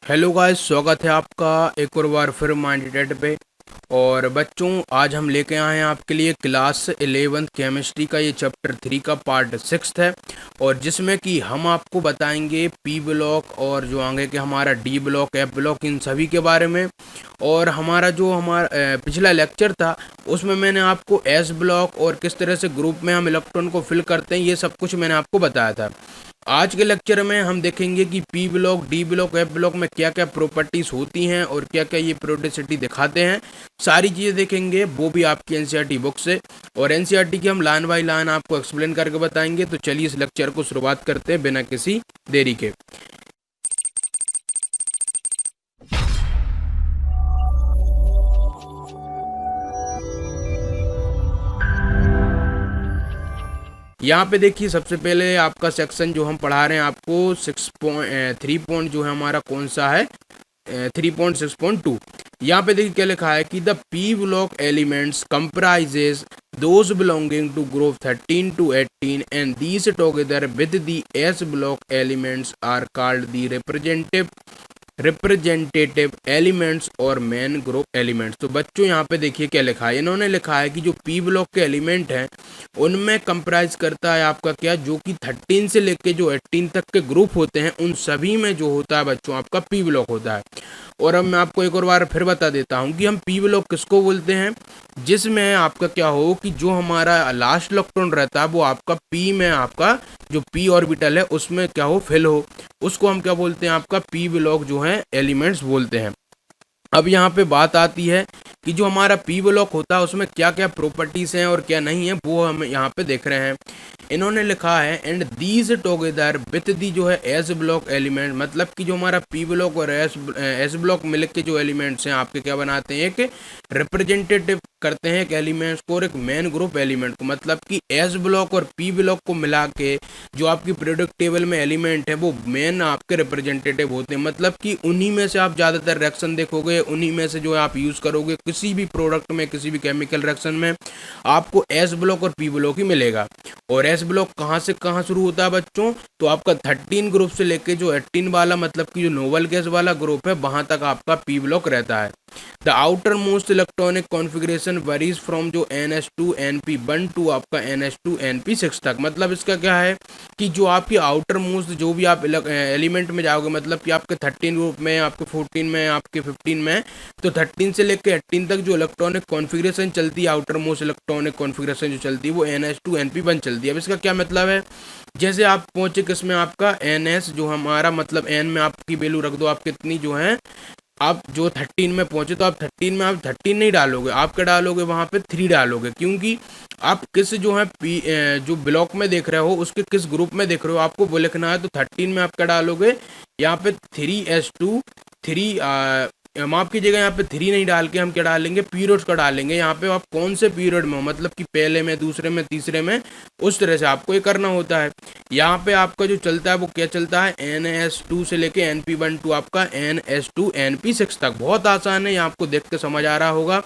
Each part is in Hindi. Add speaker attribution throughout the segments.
Speaker 1: हेलो गाइस, स्वागत है आपका एक और बार फिर माइंड पे। और बच्चों, आज हम लेके आए हैं आपके लिए क्लास 11 केमिस्ट्री का ये चैप्टर 3 का पार्ट 6 है। और जिसमें कि हम आपको बताएंगे पी ब्लॉक और जो आगे के हमारा डी ब्लॉक, एफ ब्लॉक, इन सभी के बारे में। और हमारा पिछला लेक्चर था उसमें मैंने आपको एस ब्लॉक और किस तरह से ग्रुप में हम इलेक्ट्रॉन को फिल करते हैं ये सब कुछ मैंने आपको बताया था। आज के लेक्चर में हम देखेंगे कि P block, D block, F block में क्या क्या प्रॉपर्टीज होती हैं और क्या क्या ये प्रोडेसिटी दिखाते हैं। सारी चीज़ें देखेंगे, वो भी आपकी एनसीईआरटी बुक से। और एनसीईआरटी की हम लाइन बाय लाइन आपको एक्सप्लेन करके बताएंगे। तो चलिए इस लेक्चर को शुरुआत करते हैं बिना किसी देरी के। यहाँ पे देखिए, सबसे पहले आपका सेक्शन जो हम पढ़ा रहे हैं आपको 6.3 पॉइंट जो है हमारा कौन सा है, 3.6.2। यहाँ पे देखिए क्या लिखा है कि the p block elements comprises those belonging to group 13 to 18 and these together with the s block elements are called the representative elements और मेन ग्रुप एलिमेंट्स। तो बच्चों यहाँ पे देखिए क्या लिखा है, इन्होंने लिखा है कि जो पी ब्लॉक के एलिमेंट हैं उनमें कंप्राइज करता है आपका क्या, जो कि 13 से लेके जो 18 तक के ग्रुप होते हैं उन सभी में जो होता है बच्चों आपका पी ब्लॉक होता है। और अब मैं आपको एक और बार फिर बता देता हूँ कि हम पी ब्लॉक किसको बोलते हैं, जिसमें आपका क्या हो कि जो हमारा लास्ट इलेक्ट्रॉन रहता है वो आपका पी में, आपका जो पी ऑर्बिटल है उसमें क्या हो, फिल हो, उसको हम क्या बोलते हैं, आपका पी ब्लॉक जो है एलिमेंट्स बोलते हैं। अब यहाँ पे बात आती है कि जो हमारा पी ब्लॉक होता है उसमें क्या क्या प्रॉपर्टीज हैं और क्या नहीं है, वो हम यहाँ पे देख रहे हैं। इन्होंने लिखा है and these together with the जो है एस ब्लॉक एलिमेंट, मतलब कि जो हमारा पी ब्लॉक और एस ब्लॉक मिल के जो एलिमेंट्स हैं आपके क्या बनाते हैं, एक रिप्रेजेंटेटिव करते हैं एक एलिमेंट्स को और एक मेन ग्रुप एलिमेंट को। मतलब कि एस ब्लॉक और पी ब्लॉक को मिला के जो आपकी पीरियोडिक टेबल में एलिमेंट है वो मेन आपके रिप्रेजेंटेटिव होते हैं। मतलब कि उन्हीं में से आप ज़्यादातर रिएक्शन देखोगे, उन्हीं में से जो है आप यूज़ करोगे किसी भी प्रोडक्ट में, किसी भी केमिकल रिएक्शन में आपको एस ब्लॉक और पी ब्लॉक ही मिलेगा। और एस ब्लॉक कहाँ से कहाँ शुरू होता है बच्चों, तो आपका 13 ग्रुप से लेके जो 18 वाला, मतलब कि जो नोबल गैस वाला ग्रुप है वहां तक आपका पी ब्लॉक रहता है। The outer most electronic configuration worries from जो NH2 NP1 टू आपका NH2 NP6 तक। मतलब इसका क्या है कि जो आपकी आउटर मोस्ट जो भी आप एलिमेंट में जाओगे, मतलब कि आपके 13 ग्रुप में, आपके 14 में, आपके 15 में, तो 13 से लेकर 18 तक जो इलेक्ट्रॉनिक कॉन्फ़िगरेशन चलती है, आउटर मोस्ट इलेक्ट्रॉनिक कॉन्फ़िगरेशन जो चलती है वो NH2 NP1 चलती है। अब इसका क्या मतलब है, जैसे आप पहुंचे किसमें, आपका NS जो हमारा, मतलब N में आपकी वैल्यू रख दो, आप कितनी जो है, आप जो 13 में पहुंचे तो आप 13 में आप 13 नहीं डालोगे, आप क्या डालोगे वहां पे 3 डालोगे, क्योंकि आप किस जो है जो ब्लॉक में देख रहे हो उसके किस ग्रुप में देख रहे हो आपको वो लिखना है। तो 13 में आप क्या डालोगे, यहाँ पे 3s2 3 माफ कीजिएगा, यहाँ पे 3 नहीं डाल के हम क्या डालेंगे, पीरियड्स का डालेंगे। यहाँ पे आप कौन से पीरियड में हो, मतलब कि पहले में, दूसरे में, तीसरे में, उस तरह से आपको ये करना होता है। यहाँ पे आपका जो चलता है वो क्या चलता है, NS2 से लेके NP1 टू आपका NS2 NP6 तक। बहुत आसान है, ये आपको देख के समझ आ रहा होगा।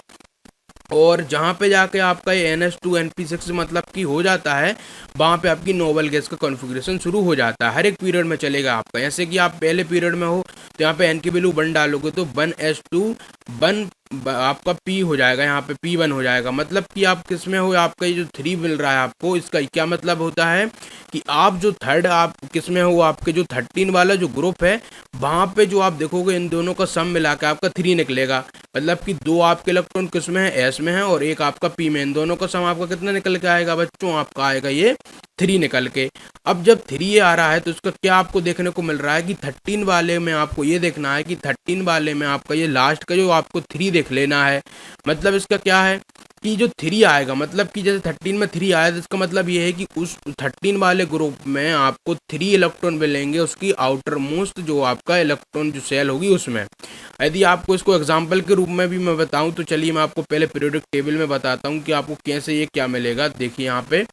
Speaker 1: और जहाँ पे जाके आपका ये NH2 NP6 मतलब कि हो जाता है, वहाँ पे आपकी नोबल गैस का कॉन्फ़िगरेशन शुरू हो जाता है। हर एक पीरियड में चलेगा आपका। जैसे कि आप पहले पीरियड में हो तो यहाँ पे N की वैल्यू 1 डालोगे तो 1s2 1 आपका P हो जाएगा, यहाँ पे P1 हो जाएगा। मतलब कि आप किस में हो, आपका ये जो 3 मिल रहा है आपको, इसका क्या मतलब होता है कि आप जो थर्ड आप किस में हो, आपके जो 13 वाला जो ग्रुप है वहाँ पे जो आप देखोगे इन दोनों का सम मिला के आपका 3 निकलेगा। मतलब कि 2 आपके इलेक्ट्रॉन किस में है, एस में है, और 1 आपका पी में। इन दोनों का सम आपका कितना निकल के आएगा बच्चों, आपका आएगा ये 3 निकल के। अब जब 3 ये आ रहा है तो इसका क्या आपको देखने को मिल रहा है कि 13 वाले में आपको ये देखना है कि 13 वाले में आपका ये लास्ट का जो आपको 3 देख लेना है। मतलब इसका क्या है कि जो 3 आएगा, मतलब कि जैसे 13 में 3 आया तो इसका मतलब ये है कि उस 13 वाले ग्रुप में आपको 3 इलेक्ट्रॉन मिलेंगे उसकी आउटर मोस्ट जो आपका इलेक्ट्रॉन जो सेल होगी उसमें। यदि आपको इसको एग्जाम्पल के रूप में भी मैं बताऊं तो चलिए मैं आपको पहले पीरियोडिक टेबल में बताता हूं कि आपको कैसे ये क्या मिलेगा। देखिए यहाँ पे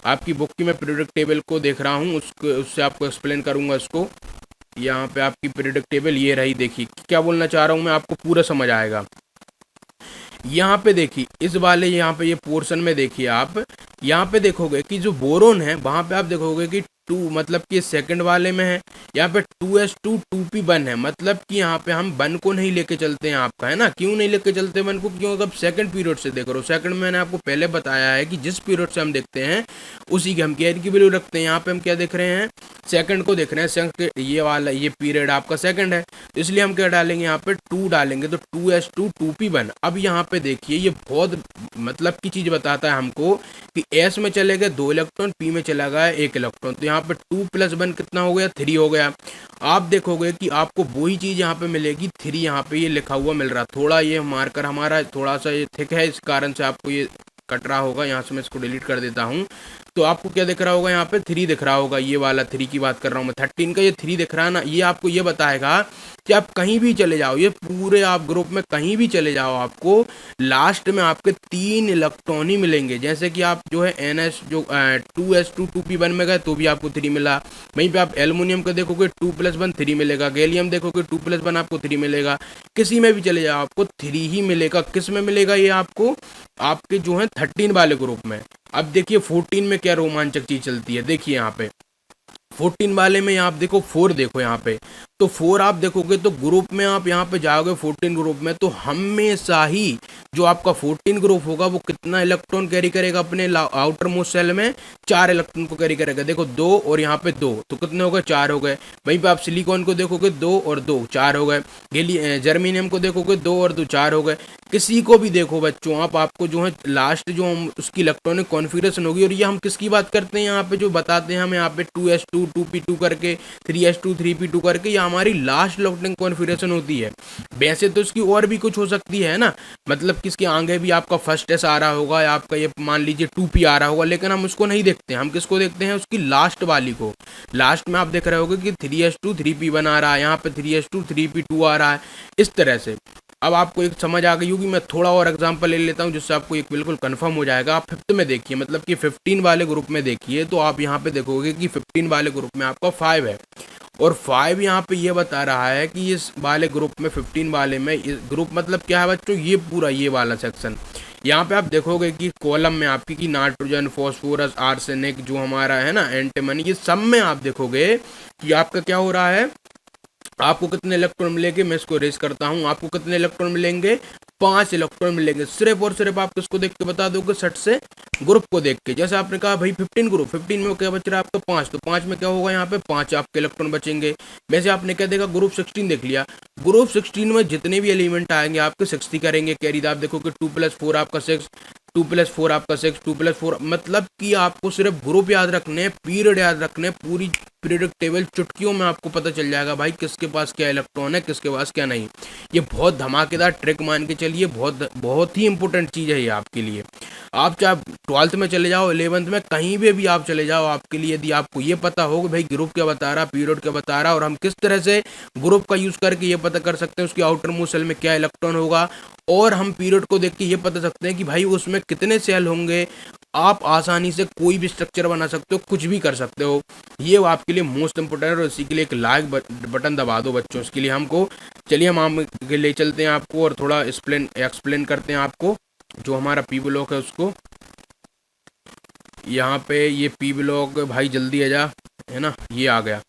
Speaker 1: आपकी बुक की मैं पीरियोडिक टेबल को देख रहा हूँ, उससे आपको एक्सप्लेन करूंगा इसको। यहाँ पे आपकी पीरियोडिक टेबल ये रही, देखिए क्या बोलना चाह रहा हूँ मैं, आपको पूरा समझ आएगा। यहाँ पे देखिए इस वाले, यहाँ पे ये पोर्शन में देखिए आप, यहाँ पे देखोगे कि जो बोरोन है वहाँ पे आप देखोगे कि मतलब कि सेकंड वाले में है, यहाँ पे 2s2 2p1 है, मतलब कि यहाँ पे हम 1 को नहीं लेके चलते हैं आपका, है ना। क्यों नहीं लेके चलते 1 को? क्यों? अब सेकंड पीरियड से देख रहे हो, सेकंड में मैंने आपको पहले बताया है कि जिस पीरियड से हम देखते हैं उसी की हम कैरी की वैल्यू रखते हैं। यहाँ पे हम क्या देख रहे हैं? सेकंड को देख रहे हैं, सेकंड ये वाला ये पीरियड आपका सेकंड है, तो इसलिए हम क्या डालेंगे यहाँ पे 2 डालेंगे, तो 2s2 2p1। अब यहाँ पे देखिए ये बहुत मतलब की चीज बताता है हमको कि s में चले गए 2 इलेक्ट्रॉन, p में चला गया 1 इलेक्ट्रॉन, तो यहाँ पे 2 + 1 कितना हो गया? 3 हो गया। आप देखोगे कि आपको वही चीज यहाँ पे मिलेगी 3, यहाँ पे ये लिखा हुआ मिल रहा। थोड़ा ये मार्कर हमारा थोड़ा सा ये थिक है, इस कारण से आपको ये कट रहा होगा। यहाँ से मैं इसको डिलीट कर देता हूँ, तो आपको क्या दिख रहा होगा? यहाँ पे 3 दिख रहा होगा, ये वाला 3 की बात कर रहा हूँ मैं। 13 का ये 3 दिख रहा है ना, ये आपको ये बताएगा कि आप कहीं भी चले जाओ, ये पूरे आप ग्रुप में कहीं भी चले जाओ, आपको लास्ट में आपके 3 इलेक्ट्रॉन ही मिलेंगे। जैसे कि आप जो है NS जो 2s2 2p1 में गए तो भी आपको 3 मिला। वहीं पे आप एल्युमिनियम का देखोगे 2 + 1 3 मिलेगा, गैलियम देखोगे 2 + 1 आपको 3 मिलेगा। किसी में भी चले जाओ आपको 3 ही मिलेगा। किस में मिलेगा ये आपको? आपके जो है 13 वाले ग्रुप में। अब देखिए 14 में क्या रोमांचक चीज चलती है, देखिए यहाँ पे 14 वाले में आप देखो 4, देखो यहाँ पे तो 4 आप देखोगे तो ग्रुप में आप यहाँ पे जाओगे 14 ग्रुप में, तो हमेशा ही जो आपका 14 ग्रुप होगा वो कितना इलेक्ट्रॉन कैरी करेगा अपने आउटर मोस्ट सेल में? 4 इलेक्ट्रॉन को कैरी करेगा। देखो 2 और यहाँ पे 2, तो कितने हो गए? 4 हो गए। वहीं पे आप सिलिकॉन को देखोगे 2 और 2 4 हो गए। जर्मीनियम को देखोगे 2 और 2 4 हो गए। किसी को भी देखो बच्चों आप, आपको जो है लास्ट जो हम उसकी इलेक्ट्रॉनिक कॉन्फ़िगरेशन होगी, और ये हम किसकी बात करते हैं यहाँ पे जो बताते हैं हम यहाँ पे 2s2 2p2 करके 3s2 3p2 करके, ये हमारी लास्ट इलेक्ट्रॉनिक कॉन्फ़िगरेशन होती है। वैसे तो इसकी और भी कुछ हो सकती है ना, मतलब किसके आगे भी आपका फर्स्ट एस आ रहा होगा या आपका ये मान लीजिए 2p आ रहा होगा, लेकिन हम उसको नहीं देखते हैं। हम किसको देखते हैं? उसकी लास्ट वाली को। लास्ट में आप देख रहे होगे कि 3s2 3p1 आ रहा है, यहाँ पे 3s2 3p2 आ रहा है, इस तरह से। अब आपको एक समझ आ गई होगी। मैं थोड़ा और एग्जांपल ले लेता हूँ जिससे आपको एक बिल्कुल कंफर्म हो जाएगा। आप 5th में देखिए, मतलब कि 15 वाले ग्रुप में देखिए, तो आप यहाँ पे देखोगे कि 15 वाले ग्रुप में आपका 5 है, और 5 यहाँ पे ये बता रहा है कि इस वाले ग्रुप में 15 वाले में ग्रुप मतलब क्या है बच्चों? ये पूरा ये वाला सेक्शन। यहाँ पे आप देखोगे कि कॉलम में आपकी कि नाइट्रोजन, फॉस्फोरस, आर्सेनिक जो हमारा है ना, एंटीमनी, ये सब में आप देखोगे कि आपका क्या हो रहा है? आपको कितने इलेक्ट्रॉन मिलेंगे? मैं इसको रेस करता हूँ। आपको कितने इलेक्ट्रॉन मिलेंगे? 5 इलेक्ट्रॉन मिलेंगे। सिर्फ और सिर्फ आप किसको देख के बता दोगे? सट से ग्रुप को देख के। जैसे आपने कहा भाई 15 ग्रुप, 15 में क्या बच रहा है आपका? 5, तो 5 में क्या होगा? यहाँ पे 5 आपके इलेक्ट्रॉन बचेंगे। वैसे आपने क्या देखा? ग्रुप 16 देख लिया। ग्रुप 16 में जितने भी एलिमेंट आएंगे आपके 60 करेंगे कैरी। आप देखोगे 2 + 4 आपका 6, 2 + 4 आपका 6, 2 + 4, मतलब कि आपको सिर्फ ग्रुप याद रखने, पीरियड याद रखने, पूरी पीरियडिक टेबल चुटकियों में आपको पता चल जाएगा भाई किसके पास क्या इलेक्ट्रॉन है, किसके पास क्या नहीं। ये बहुत धमाकेदार ट्रिक मान के चलिए, बहुत ही इंपॉर्टेंट चीज़ है ये आपके लिए। आप चाहे 12th में चले जाओ, 11th में, कहीं भी आप चले जाओ, आपके लिए यदि आपको ये पता हो कि भाई ग्रुप क्या बता रहा, पीरियड क्या बता रहा, और हम किस तरह से ग्रुप का यूज़ करके ये पता कर सकते हैं उसकी आउटर मोस्ट सेल में क्या इलेक्ट्रॉन होगा, और हम पीरियड को देख के ये पता सकते हैं कि भाई उसमें कितने सेल होंगे, आप आसानी से कोई भी स्ट्रक्चर बना सकते हो, कुछ भी कर सकते हो। ये आपके लिए मोस्ट इंपोर्टेंट है, और इसी के लिए एक लाइक बटन दबा दो बच्चों, इसके लिए हमको। चलिए हम आगे ले चलते हैं आपको और थोड़ा एक्सप्लेन करते हैं आपको जो हमारा पी ब्लॉक है उसको। यहाँ पे ये पी ब्लॉक भाई जल्दी आ जा, है ना, ये आ गया।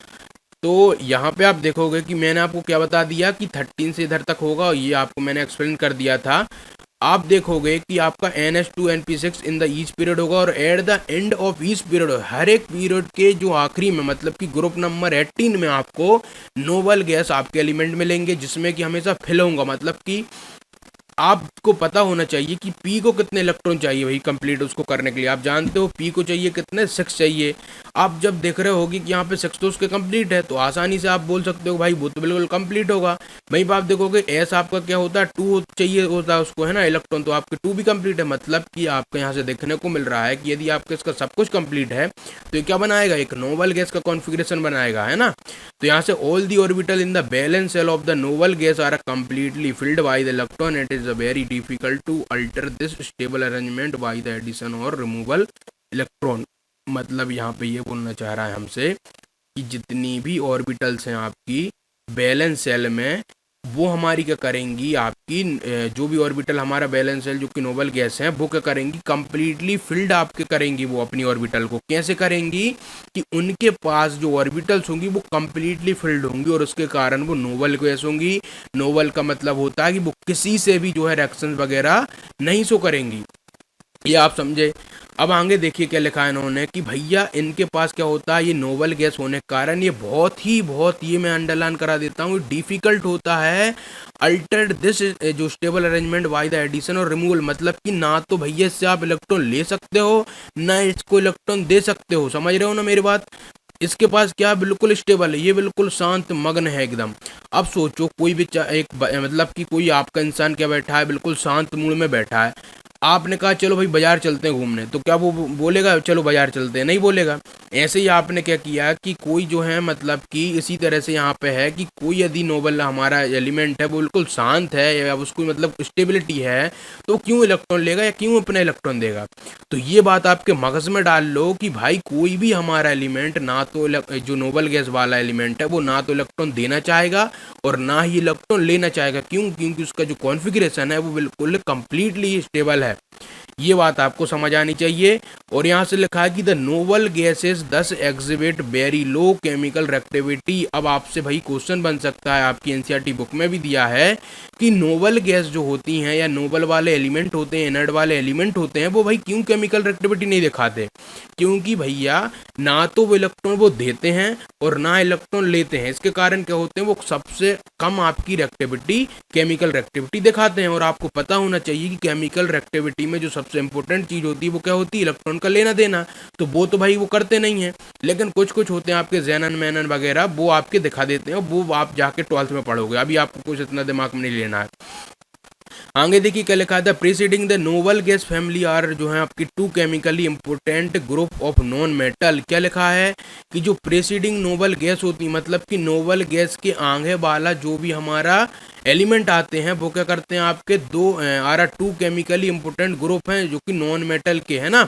Speaker 1: तो यहाँ पे आप देखोगे कि मैंने आपको क्या बता दिया कि 13 से इधर तक होगा, और ये आपको मैंने एक्सप्लेन कर दिया था। आप देखोगे कि आपका NH2 NP6 in the each period होगा, और at the end of each period, हर एक पीरियड के जो आखिरी में, मतलब कि ग्रुप नंबर 18 में आपको नोबल गैस आपके एलिमेंट मिलेंगे, जिसमें कि हमेशा फिल होगा। मतलब कि आपको पता होना चाहिए कि पी को कितने इलेक्ट्रॉन चाहिए भाई कंप्लीट उसको करने के लिए। आप जानते हो पी को चाहिए कितने? 6 चाहिए। आप जब देख रहे होगे कि यहाँ पे 6 तो उसके कंप्लीट है, तो आसानी से आप बोल सकते हो भाई वो तो बिल्कुल कंप्लीट होगा। वहीं पर आप देखोगे एस आपका क्या होता है? 2 चाहिए होता है उसको, है ना, इलेक्ट्रॉन, तो आपके 2 भी कंप्लीट है। मतलब कि आपको यहाँ से देखने को मिल रहा है कि यदि आपके इसका सब कुछ कंप्लीट है तो ये क्या बनाएगा? एक नोबल गैस का कॉन्फ़िगरेशन बनाएगा, है ना। तो यहाँ से all the orbital in the valence shell of the noble gas are completely filled by the electron. It is very difficult to alter this stable arrangement by the addition or removal electron। मतलब यहाँ पे ये बोलना चाह रहा है हमसे कि जितनी भी ऑर्बिटल्स हैं आपकी बैलेंस सेल में, वो हमारी क्या करेंगी, आपकी जो भी ऑर्बिटल हमारा बैलेंस शेल जो कि नोबल गैस है वो क्या करेंगी, कंप्लीटली फिल्ड आपके करेंगी। वो अपनी ऑर्बिटल को कैसे करेंगी कि उनके पास जो ऑर्बिटल्स होंगी वो कंप्लीटली फिल्ड होंगी और उसके कारण वो नोबल गैस होंगी। नोबल का मतलब होता है कि वो किसी से भी जो है रिएक्शन वगैरह नहीं शो करेंगी। ये आप समझे। अब आगे देखिए क्या लिखा है इन्होंने कि भैया इनके पास क्या होता है, ये नोबल गैस होने के कारण ये बहुत, ये मैं अंडरलाइन करा देता हूँ, डिफिकल्ट होता है अल्टर दिस जो stable arrangement by the addition और रिमूवल। मतलब कि ना तो भैया इससे आप इलेक्ट्रॉन ले सकते हो ना इसको इलेक्ट्रॉन दे सकते हो। समझ रहे हो ना मेरी बात। इसके पास क्या बिल्कुल स्टेबल है, ये बिल्कुल शांत मग्न है एकदम। अब सोचो कोई भी मतलब कि कोई आपका इंसान क्या बैठा है, बिल्कुल शांत मूड में बैठा है। आपने कहा चलो भाई बाजार चलते हैं घूमने, तो क्या वो बोलेगा चलो बाजार चलते हैं? नहीं बोलेगा। ऐसे ही आपने क्या किया कि कोई जो है मतलब कि इसी तरह से यहाँ पे है कि कोई यदि नोबल हमारा एलिमेंट है वो बिल्कुल शांत है या उसको मतलब स्टेबिलिटी है, तो क्यों इलेक्ट्रॉन लेगा या क्यों अपना इलेक्ट्रॉन देगा? तो ये बात आपके मगज में डाल लो कि भाई कोई भी हमारा एलिमेंट ना तो जो नोबल गैस वाला एलिमेंट है वो ना तो इलेक्ट्रॉन देना चाहेगा और ना ही इलेक्ट्रॉन लेना चाहेगा। क्यों? क्योंकि उसका जो कॉन्फ़िगरेशन है वो बिल्कुल कंप्लीटली स्टेबल है। ये बात आपको समझ आनी चाहिए। और यहाँ से लिखा है कि द नोबल गैसेस दस exhibit very low chemical reactivity. अब आपसे भाई क्वेश्चन बन सकता है, आपकी एनसीईआरटी बुक में भी दिया है कि नोबल गैस जो होती हैं या नोबल वाले एलिमेंट होते हैं, इनर्ट वाले एलिमेंट होते हैं, वो भाई क्यों केमिकल रिएक्टिविटी नहीं दिखाते? क्योंकि भैया ना तो वो इलेक्ट्रॉन वो देते हैं और ना इलेक्ट्रॉन लेते हैं। इसके कारण क्या होते हैं, वो सबसे कम आपकी रिएक्टिविटी केमिकल रिएक्टिविटी दिखाते हैं। और आपको पता होना चाहिए कि केमिकल रिएक्टिविटी में जो सबसे इंपॉर्टेंट चीज होती है वो क्या होती है, इलेक्ट्रॉन का लेना देना। तो वो तो भाई वो करते नहीं है, लेकिन कुछ कुछ होते हैं आपके जेनन मैनन वगैरह, वो आपके दिखा देते हैं। वो आप जाके 12th में पढ़ोगे, अभी आपको कुछ इतना दिमाग में नहीं लेना है। आगे देखिए क्या लिखा था, preceding the noble gas family are जो है आपकी two chemically important group of non metal. क्या लिखा है कि जो प्रीसीडिंग नोबल गैस होती है, मतलब कि नोबल गैस के आगे वाला जो भी हमारा एलिमेंट आते हैं वो क्या करते हैं, आपके दो are two chemically important group हैं जो कि नॉन मेटल के है ना,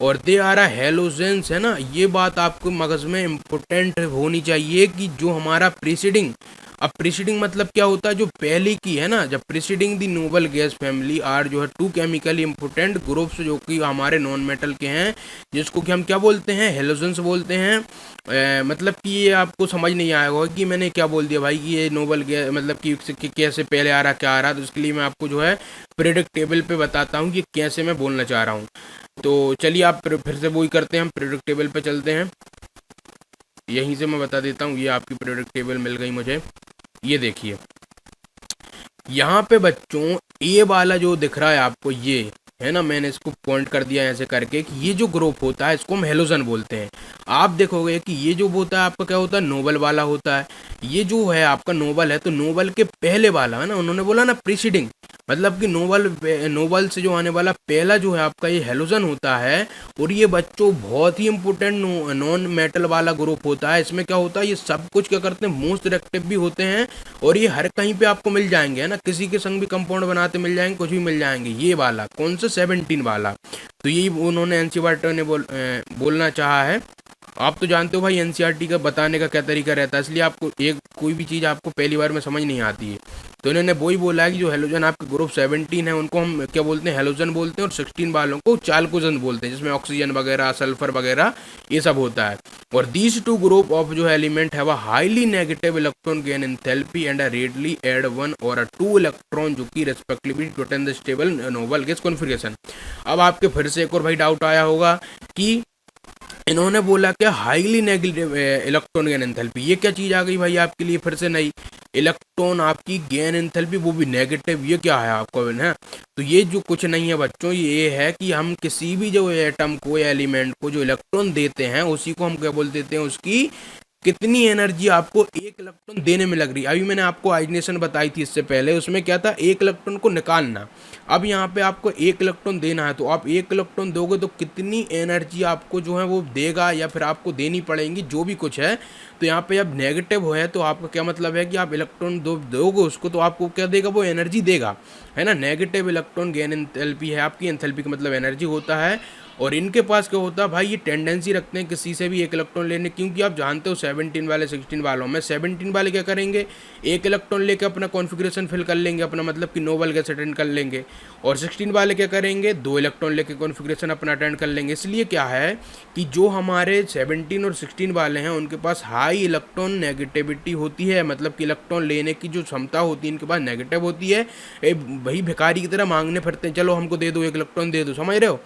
Speaker 1: और दे आर हेलोजेंस है ना। ये बात आपको मगज में इंपोर्टेंट होनी चाहिए कि जो हमारा प्रीसीडिंग, अब प्रीसीडिंग मतलब क्या होता है, जो पहले की है ना, जब preceding the noble gas family are जो है टू केमिकली इंपोर्टेंट ग्रुप्स जो कि हमारे नॉन मेटल के हैं, जिसको कि हम क्या बोलते हैं, हेलोजेंस बोलते हैं। मतलब कि ये आपको समझ नहीं आया होगा कि मैंने क्या बोल दिया भाई कि ये नोबल गैस मतलब कि कैसे पहले आ रहा क्या आ रहा, तो इसके लिए मैं आपको जो है प्रेडिक्ट टेबल पे बताता हूँ कि कैसे मैं बोलना चाह रहा हूँ। तो चलिए आप फिर से वही करते हैं, हम प्रेडिक्ट टेबल पे चलते हैं। यहीं से मैं बता देता हूँ, ये आपकी प्रेडिक्ट टेबल मिल गई मुझे। ये देखिए यहाँ पे बच्चों ए वाला जो दिख रहा है आपको, ये है ना, मैंने इसको पॉइंट कर दिया ऐसे करके कि ये जो ग्रुप होता है इसको हम हेलोजन बोलते हैं। आप देखोगे कि ये जो होता है आपका क्या होता है, नोबल वाला होता है। ये जो है आपका नोबल है, तो नोबल के पहले वाला है ना, उन्होंने बोला ना प्रीसीडिंग, मतलब कि नोबल से जो आने वाला पहला जो है आपका ये हेलोजन होता है। और ये बच्चों बहुत ही इंपॉर्टेंट नॉन मेटल वाला ग्रुप होता है। इसमें क्या होता है, ये सब कुछ क्या करते हैं, मोस्ट रिएक्टिव भी होते हैं और ये हर कहीं पे आपको मिल जाएंगे है ना, किसी के संग भी कंपाउंड बनाते मिल जाएंगे, कुछ भी मिल जाएंगे। ये वाला कौन सा 17 वाला, तो यही उन्होंने एनसीईआरटी ने बोलना चाहा है। आप तो जानते हो भाई एनसीईआरटी का बताने का क्या तरीका रहता है, इसलिए आपको एक कोई भी चीज़ आपको पहली बार में समझ नहीं आती है। तो इन्होंने वही बोला है कि जो हेलोजन आपके ग्रुप 17 है उनको हम क्या बोलते हैं, हेलोजन बोलते हैं, और 16 वालों को चाल्कोजन बोलते हैं, जिसमें ऑक्सीजन वगैरह सल्फर वगैरह ये सब होता है। और दीज टू ग्रुप ऑफ जो एलिमेंट है वह highly negative electron gain enthalpy and readily add 1 और 2 इलेक्ट्रॉन जो कि respectively to attain the stable noble gas configuration. अब आपके फिर से एक और भाई डाउट आया होगा कि इन्होंने बोला क्या, highly negative electron gain enthalpy, ये क्या चीज़ आ गई भाई आपके लिए फिर से नई, इलेक्ट्रॉन आपकी गेन एंथैल्पी वो भी नेगेटिव, ये क्या है आपको है? तो ये जो कुछ नहीं है बच्चों, ये है कि हम किसी भी जो एटम को या एलिमेंट को जो इलेक्ट्रॉन देते हैं उसी को हम क्या बोल देते हैं, उसकी कितनी एनर्जी आपको एक इलेक्ट्रॉन देने में लग रही है। अभी मैंने आपको आइजनेशन बताई थी इससे पहले, उसमें क्या था, एक इलेक्ट्रॉन को निकालना। अब यहाँ पे आपको एक इलेक्ट्रॉन देना है, तो आप एक इलेक्ट्रॉन दोगे तो कितनी एनर्जी आपको जो है वो देगा या फिर आपको देनी पड़ेगी जो भी कुछ है। तो यहाँ पे अब नेगेटिव है तो आपका क्या मतलब है कि आप इलेक्ट्रॉन दोगे उसको तो आपको क्या देगा, वो एनर्जी देगा, है ना। नेगेटिव इलेक्ट्रॉन गेन एंथैल्पी है आपकी, एंथैल्पी का मतलब एनर्जी होता है। और इनके पास क्या होता है भाई, ये टेंडेंसी रखते हैं किसी से भी एक इलेक्ट्रॉन लेने, क्योंकि आप जानते हो 17 वाले 16 वालों में 17 वाले क्या करेंगे, एक इलेक्ट्रॉन लेकर अपना कॉन्फ़िगरेशन फिल कर लेंगे, अपना मतलब कि नोबल गैस अटेंड कर लेंगे। और 16 वाले क्या करेंगे, 2 इलेक्ट्रॉन लेकर कॉन्फ़िगरेशन अपना अटेंड कर लेंगे। इसलिए क्या है कि जो हमारे 17 और 16 वाले हैं उनके पास हाई इलेक्ट्रॉन नेगेटिविटी होती है, मतलब कि इलेक्ट्रॉन लेने की जो क्षमता होती है इनके पास नेगेटिव होती है। वही भिखारी की तरह मांगने फिरते हैं, चलो हमको दे दो, एक इलेक्ट्रॉन दे दो, समझ रहे हो,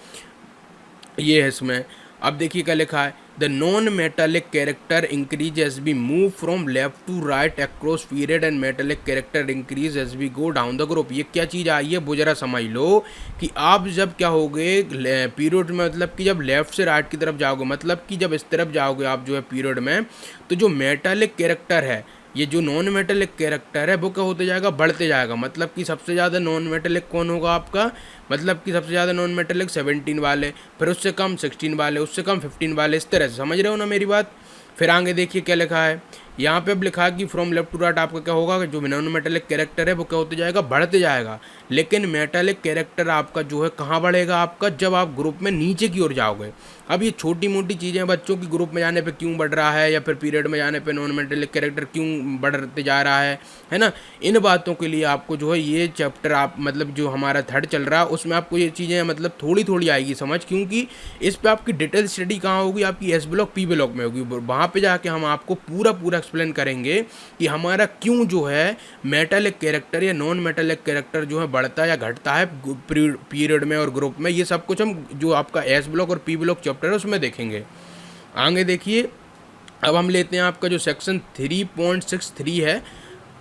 Speaker 1: ये है इसमें। अब देखिए क्या लिखा है, the non metallic character increase as we move from left to right across period and metallic character increase as we go down the group. ये क्या चीज़ आई है वो जरा समझ लो कि आप जब क्या होगे पीरियड में, मतलब कि जब लेफ्ट से राइट की तरफ जाओगे, मतलब कि जब इस तरफ जाओगे आप जो है पीरियड में, तो जो मेटालिक कैरेक्टर है, ये जो नॉन मेटेलिक कैरेक्टर है वो क्या होते जाएगा, बढ़ते जाएगा। मतलब कि सबसे ज़्यादा नॉन मेटेलिक कौन होगा आपका, मतलब कि सबसे ज़्यादा नॉन मेटेलिक 17 वाले, फिर उससे कम 16 वाले, उससे कम 15 वाले, इस तरह से, समझ रहे हो ना मेरी बात। फिर आगे देखिए क्या लिखा है, यहाँ पे अब लिखा है कि फ्रॉम लेफ्ट टू राइट आपका क्या होगा, जो नॉन मेटेलिक कैरेक्टर है वो क्या होते जाएगा, बढ़ते जाएगा। लेकिन मेटेलिक कैरेक्टर आपका जो है कहाँ बढ़ेगा आपका, जब आप ग्रुप में नीचे की ओर जाओगे। अब ये छोटी मोटी चीज़ें बच्चों की, ग्रुप में जाने पे क्यों बढ़ रहा है, या फिर पीरियड में जाने पे नॉन मेटेलिक कैरेक्टर क्यों बढ़ते जा रहा है ना, इन बातों के लिए आपको जो है ये चैप्टर, आप मतलब जो हमारा थर्ड चल रहा है उसमें आपको ये चीज़ें मतलब थोड़ी थोड़ी आएगी समझ, क्योंकि इस पर आपकी डिटेल स्टडी कहाँ होगी, आपकी एस ब्लॉक पी ब्लॉक में होगी। वहाँ पे जाके हम आपको पूरा एक्सप्लेन करेंगे कि हमारा क्यों जो है मेटालिक कैरेक्टर या नॉन मेटालिक कैरेक्टर जो है बढ़ता या घटता है पीरियड में और ग्रुप में। ये सब कुछ हम जो आपका एस ब्लॉक और पी ब्लॉक चैप्टर है उसमें देखेंगे। आगे देखिए, अब हम लेते हैं आपका जो सेक्शन 3.63 है,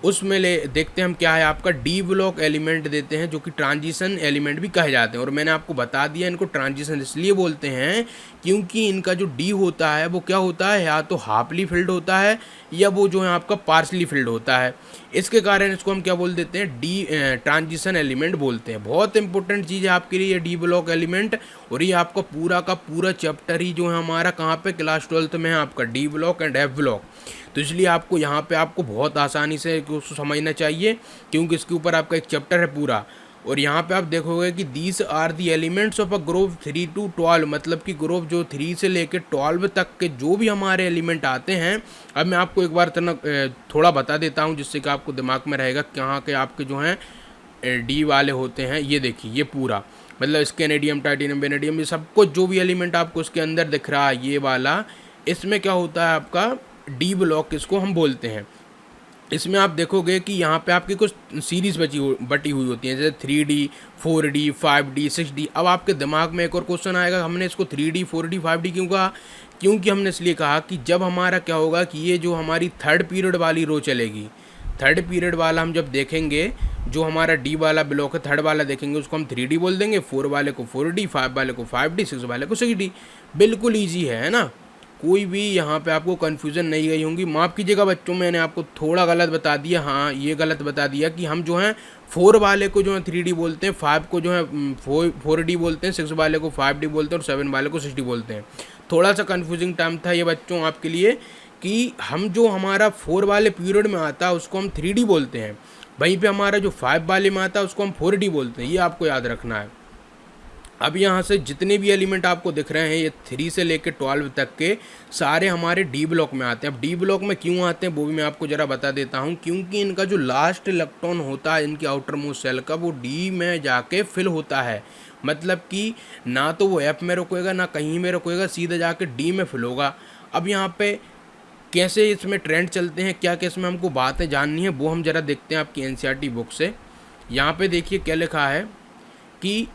Speaker 1: उसमें देखते हैं हम क्या है, आपका डी ब्लॉक एलिमेंट देते हैं जो कि ट्रांजिशन एलिमेंट भी कहे जाते हैं। और मैंने आपको बता दिया इनको ट्रांजिशन इसलिए बोलते हैं क्योंकि इनका जो डी होता है वो क्या होता है, या तो हाफली फिल्ड होता है या वो जो है आपका पार्सली फिल्ड होता है। इसके कारण इसको हम क्या बोल देते हैं, डी ट्रांजिशन एलिमेंट बोलते हैं। बहुत इंपॉर्टेंट चीज़ है आपके लिए ये डी ब्लॉक एलिमेंट, और ये आपका पूरा का पूरा चैप्टर ही जो है हमारा कहाँ पे, क्लास 12th में है आपका D block and F block. तो इसलिए आपको यहाँ पे आपको बहुत आसानी से उसको समझना चाहिए, क्योंकि इसके ऊपर आपका एक चैप्टर है पूरा। और यहाँ पे आप देखोगे कि these are the elements of a group 3 to 12, मतलब कि ग्रुप जो 3 से लेकर 12 तक के जो भी हमारे एलिमेंट आते हैं। अब मैं आपको एक बार थोड़ा बता देता हूँ जिससे कि आपको दिमाग में रहेगा कहाँ के आपके जो हैं डी वाले होते हैं। ये देखिए, ये पूरा मतलब स्केनेडियम, टाइटेनियम, वेनेडियम, ये सब कुछ जो भी एलिमेंट आपको उसके अंदर दिख रहा है ये वाला, इसमें क्या होता है आपका डी ब्लॉक, इसको हम बोलते हैं। इसमें आप देखोगे कि यहाँ पे आपकी कुछ सीरीज़ बटी हुई होती हैं, जैसे 3D, 4D, 5D, 6D। अब आपके दिमाग में एक और क्वेश्चन आएगा, हमने इसको 3D, 4D, 5D क्यों कहा, क्योंकि हमने इसलिए कहा कि जब हमारा क्या होगा कि ये जो हमारी थर्ड पीरियड वाली रो चलेगी, थर्ड पीरियड वाला हम जब देखेंगे, जो हमारा डी वाला ब्लॉक है थर्ड वाला देखेंगे, उसको हम 3D बोल देंगे, 4 वाले को 4D, 5 वाले को 5D, 6 वाले को 6D। बिल्कुल ईजी है ना, कोई भी यहाँ पे आपको कन्फ्यूज़न नहीं गई होंगी। माफ़ कीजिएगा बच्चों, मैंने आपको थोड़ा गलत बता दिया, हाँ ये गलत बता दिया कि हम जो हैं 4 वाले को जो है 3D बोलते हैं, 5 को जो है 4D बोलते हैं, 6 वाले को 5D बोलते हैं और 7 वाले को 6D बोलते हैं। थोड़ा सा कन्फ्यूजिंग टाइम था ये बच्चों आपके लिए कि हम जो हमारा 4 वाले पीरियड में आता है उसको हम 3D बोलते हैं, वहीं पे हमारा जो 5 वाले में आता है उसको हम 4D बोलते हैं। ये आपको याद रखना है। अब यहाँ से जितने भी एलिमेंट आपको दिख रहे हैं ये 3 से लेकर 12 तक के सारे हमारे डी ब्लॉक में आते हैं। अब डी ब्लॉक में क्यों आते हैं वो भी मैं आपको ज़रा बता देता हूँ, क्योंकि इनका जो लास्ट इलेक्ट्रॉन होता है इनकी आउटर मोस्ट सेल का, वो डी में जाके फिल होता है। मतलब कि ना तो वो एफ में रुकेगा ना कहीं में रुकेगा, सीधा जाके डी में फिल होगा। अब यहाँ पे कैसे इसमें ट्रेंड चलते हैं, क्या क्या इसमें हमको बातें जाननी है वो हम ज़रा देखते हैं आपकी एनसीईआरटी बुक से। यहाँ पे देखिए क्या लिखा है कि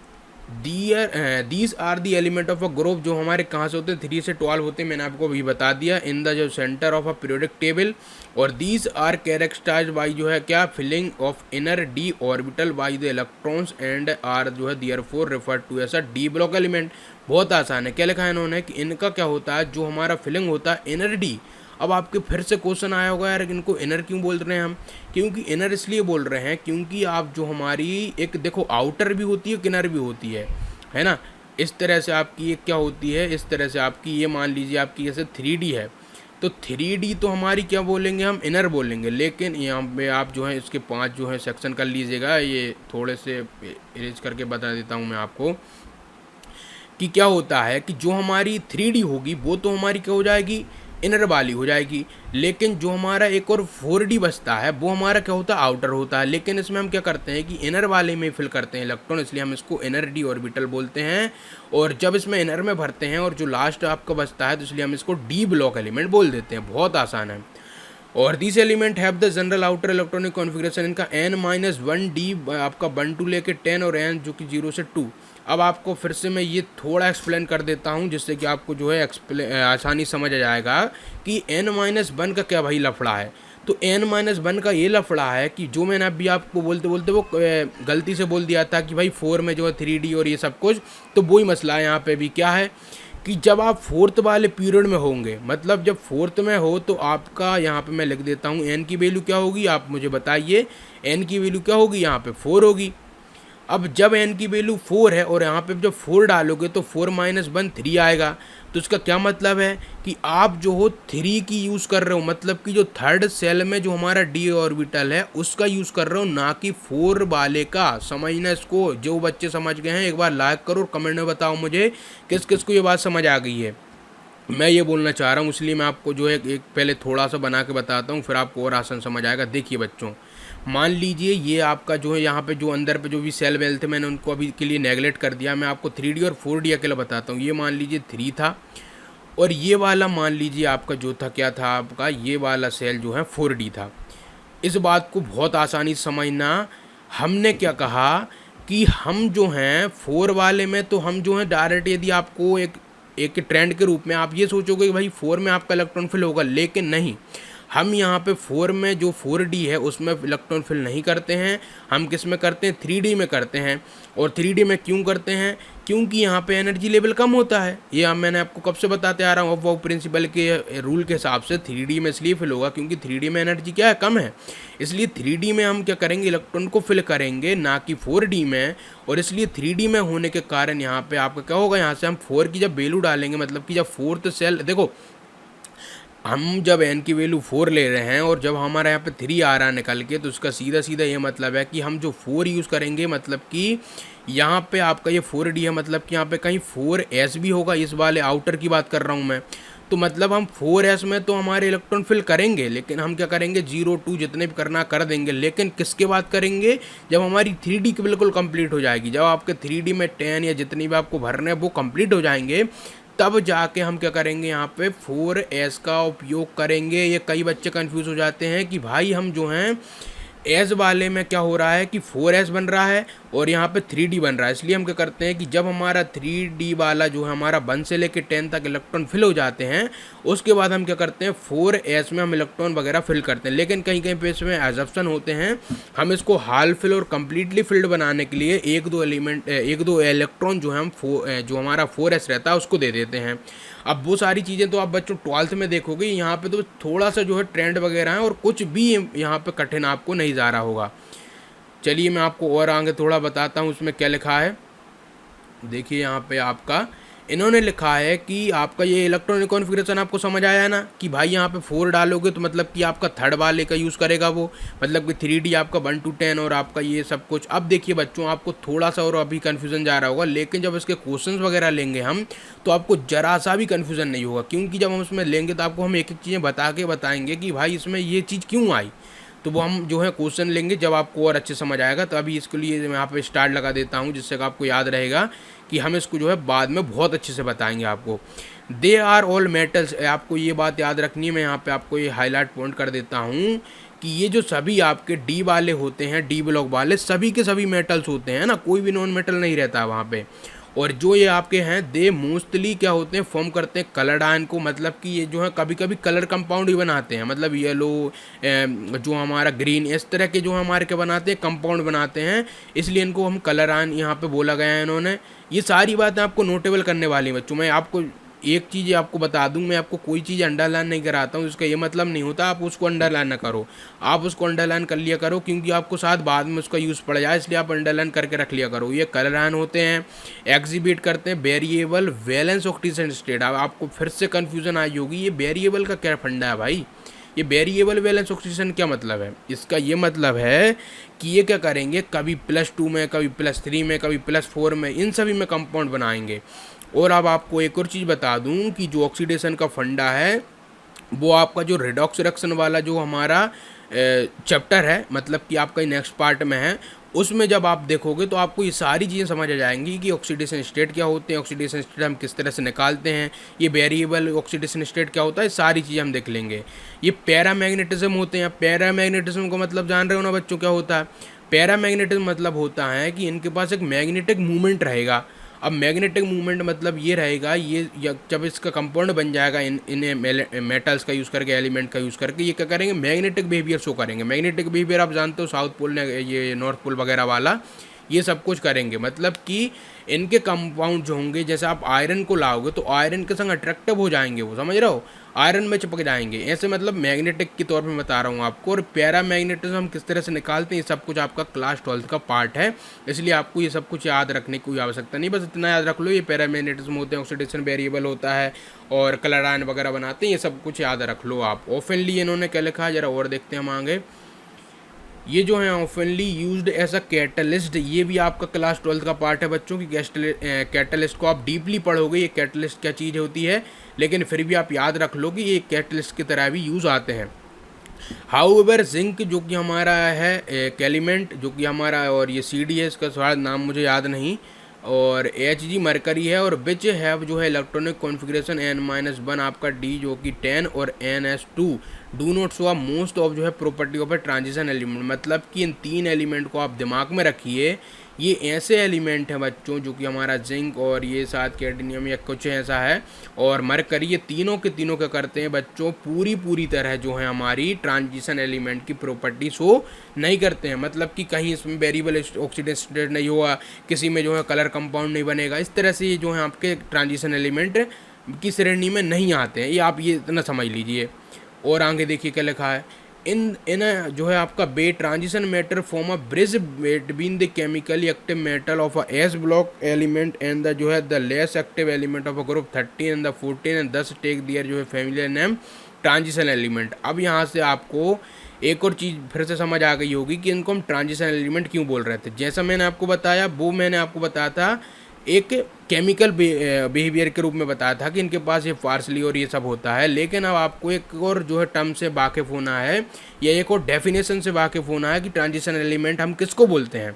Speaker 1: these are the element of a group, जो हमारे कहाँ से होते हैं 3 से 12 होते हैं, मैंने आपको अभी बता दिया, इन द जो centre of a periodic table. और दीज आर कैरेक्टराइज्ड बाई जो है क्या, filling of inner d orbital by the electrons and are जो है therefore referred to as a d block element. बहुत आसान है, क्या लिखा है इन्होंने कि इनका क्या होता है, जो हमारा फिलिंग होता है इनर डी। अब आपके फिर से क्वेश्चन आया होगा यार इनको इनर क्यों बोल रहे हैं हम, क्योंकि इनर इसलिए बोल रहे हैं क्योंकि आप जो हमारी एक देखो आउटर भी होती है किनर भी होती है ना। इस तरह से आपकी एक क्या होती है, इस तरह से आपकी ये मान लीजिए आपकी जैसे 3D है, तो 3D तो हमारी क्या बोलेंगे हम, इनर बोलेंगे। लेकिन यहाँ पे आप जो है इसके 5 जो है सेक्शन कर लीजिएगा, ये थोड़े से इरेज करके बता देता हूँ मैं आपको कि क्या होता है कि जो हमारी 3D होगी वो तो हमारी क्या हो जाएगी, इनर वाली हो जाएगी, लेकिन जो हमारा एक और 4D बचता है वो हमारा क्या होता है, आउटर होता है। लेकिन इसमें हम क्या करते हैं कि इनर वाले में फिल करते हैं इलेक्ट्रॉन, इसलिए हम इसको इनर डी ऑर्बिटल बोलते हैं। और जब इसमें इनर में भरते हैं और जो लास्ट आपका बचता है तो इसलिए हम इसको डी ब्लॉक एलिमेंट बोल देते हैं। बहुत आसान है। और this element have the general outer electronic configuration, इनका n-1d आपका 1 to लेके 10 और n जो कि 0 से 2। अब आपको फिर से मैं ये थोड़ा एक्सप्लेन कर देता हूँ जिससे कि आपको जो है आसानी समझ आ जाएगा कि n-1 का क्या भाई लफड़ा है। तो n-1 का ये लफड़ा है कि जो मैंने अभी आपको बोलते बोलते वो गलती से बोल दिया था कि भाई 4 में जो है 3D और ये सब कुछ, तो वही मसला है यहाँ पे भी। क्या है कि जब आप 4th वाले पीरियड में होंगे, मतलब जब 4th में हो तो आपका यहाँ पे मैं लिख देता हूँ n की वैल्यू क्या होगी, आप मुझे बताइए। n की वैल्यू क्या होगी, यहाँ पे 4 होगी। अब जब n की वैल्यू 4 है और यहाँ पे जब 4 डालोगे तो 4 - 1 3 आएगा। तो इसका क्या मतलब है कि आप जो हो 3 की यूज़ कर रहे हो, मतलब कि जो थर्ड सेल में जो हमारा d ऑर्बिटल है उसका यूज़ कर रहे हो, ना कि 4 वाले का। समझना इसको, जो बच्चे समझ गए हैं एक बार लाइक करो और कमेंट में बताओ मुझे किस किस को ये बात समझ आ गई है। मैं ये बोलना चाह रहा हूँ, इसलिए मैं आपको जो है एक पहले थोड़ा सा बना के बताता हूँ, फिर आपको और आसान समझ आएगा। देखिए बच्चों, मान लीजिए ये आपका जो है यहाँ पे जो अंदर पे जो भी सेल वेल थे मैंने उनको अभी के लिए नेगलेक्ट कर दिया। मैं आपको 3D और 4D अकेला बताता हूँ। ये मान लीजिए 3 था और ये वाला मान लीजिए आपका जो था क्या था, आपका ये वाला सेल जो है 4D था। इस बात को बहुत आसानी से समझना। हमने क्या कहा कि हम जो हैं 4 वाले में तो हम जो है डायरेक्ट, यदि आपको एक ट्रेंड के रूप में आप ये सोचोगे कि भाई 4 में आपका इलेक्ट्रॉन फिल होगा, लेकिन नहीं, हम यहाँ पे 4 में जो 4D है उसमें इलेक्ट्रॉन फिल नहीं करते हैं। हम किस में करते हैं, 3D में करते हैं। और 3D में क्यों करते हैं, क्योंकि यहाँ पे एनर्जी लेवल कम होता है। ये मैंने आपको कब से बताते आ रहा हूँ, वो प्रिंसिपल के रूल के हिसाब से 3D में इसलिए फिल होगा क्योंकि 3D में एनर्जी क्या है, कम है। इसलिए 3D में हम क्या करेंगे, इलेक्ट्रॉन को फिल करेंगे, ना कि 4D में। और इसलिए 3D में होने के कारण यहाँ पे आपका क्या होगा, यहाँ से हम 4 की जब वैल्यू डालेंगे, मतलब कि जब 4th सेल, देखो हम जब n की वैल्यू 4 ले रहे हैं और जब हमारा यहाँ पे 3 आ रहा है निकल के, तो उसका सीधा सीधा ये मतलब है कि हम जो 4 यूज़ करेंगे, मतलब कि यहाँ पे आपका ये 4D है, मतलब कि यहाँ पे कहीं 4s भी होगा। इस वाले आउटर की बात कर रहा हूँ मैं। तो मतलब हम 4s में तो हमारे इलेक्ट्रॉन फिल करेंगे, लेकिन हम क्या करेंगे 0 2 जितने भी करना कर देंगे। लेकिन किसके बात करेंगे, जब हमारी 3D की बिल्कुल कंप्लीट हो जाएगी, जब आपके 3D में 10 या जितनी भी आपको भरने हैं वो कंप्लीट हो जाएंगे, तब जाके हम क्या करेंगे, यहाँ पे 4s का उपयोग करेंगे। ये कई बच्चे कंफ्यूज हो जाते हैं कि भाई हम जो हैं एस वाले में क्या हो रहा है कि 4s बन रहा है और यहाँ पे 3D बन रहा है। इसलिए हम क्या करते हैं कि जब हमारा 3D वाला जो है हमारा 1 से लेकर 10 तक इलेक्ट्रॉन फिल हो जाते हैं, उसके बाद हम क्या करते हैं 4s में हम इलेक्ट्रॉन वगैरह फिल करते हैं। लेकिन कहीं कहीं पे इसमें एजप्शन होते हैं, हम इसको हाल फिल और कम्प्लीटली फिल्ड बनाने के लिए एक दो इलेक्ट्रॉन जो है हम जो हमारा 4s रहता है उसको दे देते हैं। अब वो सारी चीज़ें तो आप बच्चों 12th में देखोगे, यहाँ पे तो थोड़ा सा जो है ट्रेंड वगैरह है और कुछ भी यहाँ पे कठिन आपको नहीं जा रहा होगा। चलिए मैं आपको और आगे थोड़ा बताता हूँ उसमें क्या लिखा है। देखिए यहाँ पे आपका इन्होंने लिखा है कि आपका ये इलेक्ट्रॉनिक कॉन्फ़िगरेशन आपको समझ आया ना, कि भाई यहाँ पे 4 डालोगे तो मतलब कि आपका थर्ड वाले का यूज़ करेगा वो, मतलब कि 3D आपका 1 to 10 और आपका ये सब कुछ। अब देखिए बच्चों, आपको थोड़ा सा और अभी कन्फ्यूज़न जा रहा होगा, लेकिन जब इसके क्वेश्चंस वगैरह लेंगे हम तो आपको जरा सा भी कन्फ्यूज़न नहीं होगा, क्योंकि जब हम उसमें लेंगे तो आपको हम एक एक चीज़ें बता के बताएंगे कि भाई इसमें ये चीज़ क्यों आई। तो वो हम जो है क्वेश्चन लेंगे जब आपको और अच्छे समझ आएगा। तो अभी इसके लिए मैं यहाँ पे स्टार्ट लगा देता हूँ, जिससे कि आपको याद रहेगा कि हम इसको जो है बाद में बहुत अच्छे से बताएंगे आपको। दे आर ऑल मेटल्स, आपको ये बात याद रखनी है। मैं यहाँ पे आपको ये हाईलाइट पॉइंट कर देता हूँ कि ये जो सभी आपके डी वाले होते हैं, डी ब्लॉक वाले, सभी के सभी मेटल्स होते हैं ना, कोई भी नॉन मेटल नहीं रहता वहाँ पे। और जो ये आपके हैं दे मोस्टली क्या होते हैं, फॉर्म करते हैं कलर्ड आयन को, मतलब कि ये जो है कभी कभी कलर कंपाउंड भी बनाते हैं, मतलब येलो जो हमारा ग्रीन, इस तरह के जो हमारे के बनाते हैं कंपाउंड बनाते हैं, इसलिए इनको हम कलर आयन यहाँ पे बोला गया है इन्होंने। ये सारी बातें आपको नोटेबल करने वाली बच्चों। मैं आपको एक चीज़ आपको बता दूं, मैं आपको कोई चीज़ अंडरलाइन नहीं कराता हूँ, इसका ये मतलब नहीं होता आप उसको अंडरलाइन ना करो। आप उसको अंडरलाइन कर लिया करो, क्योंकि आपको साथ बाद में उसका यूज़ पड़ जाए, इसलिए आप अंडरलाइन करके रख लिया करो। ये कलर आयन होते हैं, एग्जिबिट करते हैं वेरिएबल वैलेंस ऑक्सीडेशन स्टेट। अब आपको फिर से कन्फ्यूज़न आई होगी, ये वेरिएबल का क्या फंडा है भाई, ये वेरिएबल वैलेंस ऑक्सीडेशन क्या मतलब है। इसका ये मतलब है कि ये क्या करेंगे, कभी +2 में, कभी +3 में, कभी +4 में, इन सभी में कंपाउंड बनाएंगे। और अब आपको एक और चीज़ बता दूं कि जो ऑक्सीडेशन का फंडा है वो आपका जो रेडॉक्स रिएक्शन वाला जो हमारा चैप्टर है, मतलब कि आपका नेक्स्ट पार्ट में है, उसमें जब आप देखोगे तो आपको ये सारी चीज़ें समझ आ जाएंगी कि ऑक्सीडेशन स्टेट क्या होते हैं, ऑक्सीडेशन स्टेट हम किस तरह से निकालते हैं, ये वेरिएबल ऑक्सीडेशन स्टेट क्या होता है, सारी चीज़ें हम देख लेंगे। ये पैरामैग्नेटिज्म होते हैं। पैरामैग्नेटिज्म का मतलब जान रहे हो ना बच्चों क्या होता है? पैरामैग्नेटिज्म मतलब होता है कि इनके पास एक मैग्नेटिक मूवमेंट रहेगा। अब मैग्नेटिक मूवमेंट मतलब ये रहेगा, ये जब इसका कंपाउंड बन जाएगा इन मेटल्स का यूज़ करके, एलिमेंट का यूज़ करके, ये क्या करेंगे, मैग्नेटिक बिहेवियर शो करेंगे। मैग्नेटिक बिहेवियर आप जानते हो, साउथ पोल ने ये नॉर्थ पोल वगैरह वाला ये सब कुछ करेंगे। मतलब कि इनके कंपाउंड जो होंगे, जैसे आप आयरन को लाओगे तो आयरन के संग अट्रैक्टिव हो जाएंगे, वो समझ रहे हो, आयरन में चिपक जाएंगे ऐसे, मतलब मैग्नेटिक के तौर पे बता रहा हूँ आपको। और पैरामैग्नेटिज्म हम किस तरह से निकालते हैं, ये सब कुछ आपका क्लास 12th का पार्ट है, इसलिए आपको ये सब कुछ याद रखने की कोई आवश्यकता नहीं, बस इतना याद रख लो ये पैरामैग्नेटिज्म होते हैं, ऑक्सीडेशन वेरिएबल होता है और कलर आयन वगैरह बनाते हैं, ये सब कुछ याद रख लो आप। ओफनली इन्होंने क्या लिखा है, जरा और देखते हैं हम आगे। ये जो है ऑफनली यूज्ड एज अ कैटलिस्ट, ये भी आपका क्लास 12th का पार्ट है बच्चों की। कैटलिस्ट को आप डीपली पढ़ोगे, ये कैटलिस्ट क्या चीज़ होती है, लेकिन फिर भी आप याद रख लो कि ये कैटलिस्ट की तरह भी यूज़ आते हैं। हाउएवर जिंक जो कि हमारा है एक एलिमेंट जो कि हमारा, और ये सी डी है, इसका शायद नाम मुझे याद नहीं, और एच जी मरकरी है, और विच हैव जो है इलेक्ट्रॉनिक कॉन्फ़िगरेशन n-1 आपका डी जो कि 10 और ns2 do not show most of जो है property of a transition element. मतलब कि इन तीन एलिमेंट को आप दिमाग में रखिए, ये ऐसे एलिमेंट हैं बच्चों जो कि हमारा जिंक और ये साथ कैडमियम या कुछ ऐसा है और मरकरी, ये तीनों के तीनों क्या करते हैं बच्चों, पूरी तरह जो है हमारी ट्रांजिशन एलिमेंट की प्रॉपर्टी शो नहीं करते हैं। मतलब कि कहीं इसमें वेरिएबल ऑक्सीडेशन स्टेट नहीं हुआ, किसी में जो है कलर कंपाउंड नहीं बनेगा, इस तरह से ये जो है आपके ट्रांजिशन एलिमेंट की श्रेणी में नहीं आते हैं, ये आप ये इतना समझ लीजिए। और आगे देखिए क्या लिखा है, इन जो है आपका बे transition matter form a bridge between the chemically active metal of a S block element and the जो है the less active element of a group 13 and the 14 and thus take their जो है फैमिलियर नेम ट्रांजिशन एलिमेंट। अब यहाँ से आपको एक और चीज़ फिर से समझ आ गई होगी कि इनको हम ट्रांजिशन एलिमेंट क्यों बोल रहे थे। जैसा मैंने आपको बताया, वो मैंने आपको बताया था एक केमिकल बिहेवियर के रूप में बताया था कि इनके पास ये पार्सली और ये सब होता है, लेकिन अब आपको एक और जो है टर्म से वाकिफ़ होना है या एक और डेफिनेशन से वाकिफ़ होना है कि ट्रांजिशन एलिमेंट हम किसको बोलते हैं।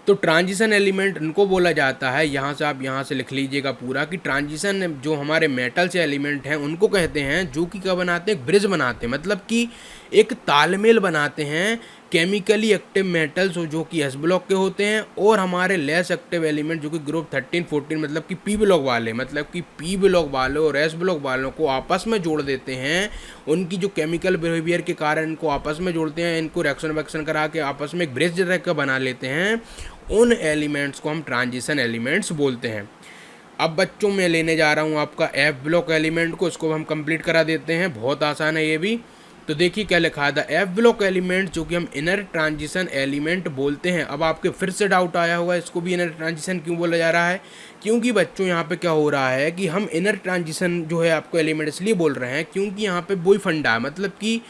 Speaker 1: तो ट्रांजिशन एलिमेंट इनको बोला जाता है, यहाँ से आप यहाँ से लिख लीजिएगा पूरा, कि ट्रांजिशन जो हमारे मेटल से एलिमेंट हैं उनको कहते हैं जो कि क्या बनाते हैं, ब्रिज बनाते हैं, मतलब कि एक तालमेल बनाते हैं केमिकली एक्टिव मेटल्स जो कि एस ब्लॉक के होते हैं और हमारे लेस एक्टिव एलिमेंट जो कि ग्रुप 13 14 मतलब कि पी ब्लॉक वाले, मतलब कि पी ब्लॉक वालों और एस ब्लॉक वालों को आपस में जोड़ देते हैं। उनकी जो केमिकल बिहेवियर के कारण इनको आपस में जोड़ते हैं, इनको रिएक्शन वैक्शन करा के आपस में एक ब्रिज का बना लेते हैं। उन एलिमेंट्स को हम ट्रांजिशन एलिमेंट्स बोलते हैं। अब बच्चों में लेने जा रहा हूँ आपका एफ ब्लॉक एलिमेंट को, इसको हम कंप्लीट करा देते हैं, बहुत आसान है ये भी। तो देखिए क्या लिखा था, एफ ब्लॉक एलिमेंट जो कि हम इनर ट्रांजिशन एलिमेंट बोलते हैं। अब आपके फिर से डाउट आया होगा इसको भी इनर ट्रांजिशन क्यों बोला जा रहा है, क्योंकि बच्चों यहाँ पे क्या हो रहा है कि हम इनर ट्रांजिशन जो है आपको एलिमेंट इसलिए बोल रहे हैं क्योंकि यहाँ पे वही फंडा है। मतलब कि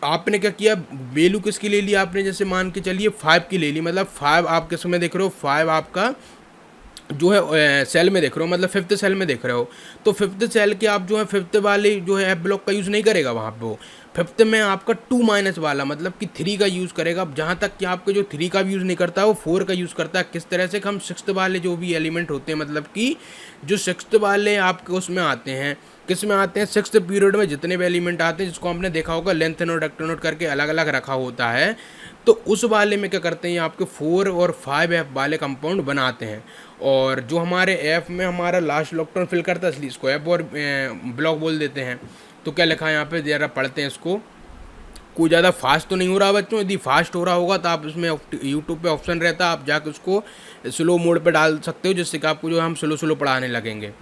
Speaker 1: आपने क्या किया, वैल्यू किसकी ले ली आपने, जैसे मान के चलिए 5 की ले ली, मतलब 5 आप किस में देख रहे हो, 5 आपका जो है सेल में देख रहे हो, मतलब 5th सेल में देख रहे हो। तो 5th सेल के आप जो है 5th वाले जो है एफ ब्लॉक का यूज़ नहीं करेगा वहाँ पे, वो 5th में आपका 2- वाला मतलब कि 3 का यूज़ करेगा। जहाँ तक कि आपके जो 3 का भी यूज़ नहीं करता वो 4 का यूज़ करता है। किस तरह से, हम 6th वाले जो भी एलिमेंट होते हैं, मतलब कि जो 6th वाले आपके उसमें आते हैं, किस में आते हैं, 6th पीरियड में जितने भी एलिमेंट आते हैं, जिसको हमने देखा होगा लेंथ नोट एक्टोनोट करके अलग अलग रखा होता है, तो उस वाले में क्या करते हैं आपके 4 और 5 एफ वाले कंपाउंड बनाते हैं। और जो हमारे एफ में हमारा लास्ट इलेक्ट्रॉन फिल करता है, इसलिए इसको एफ और ब्लॉक बोल देते हैं। तो क्या लिखा है यहाँ पे, ज़रा पढ़ते हैं इसको। कोई ज़्यादा फास्ट तो नहीं हो रहा बच्चों, यदि फास्ट हो रहा होगा तो आप इसमें यूट्यूब पे ऑप्शन रहता है, आप जाकर उसको स्लो मोड पे डाल सकते हो, जिससे कि आपको जो हम स्लो पढ़ाने लगेंगे।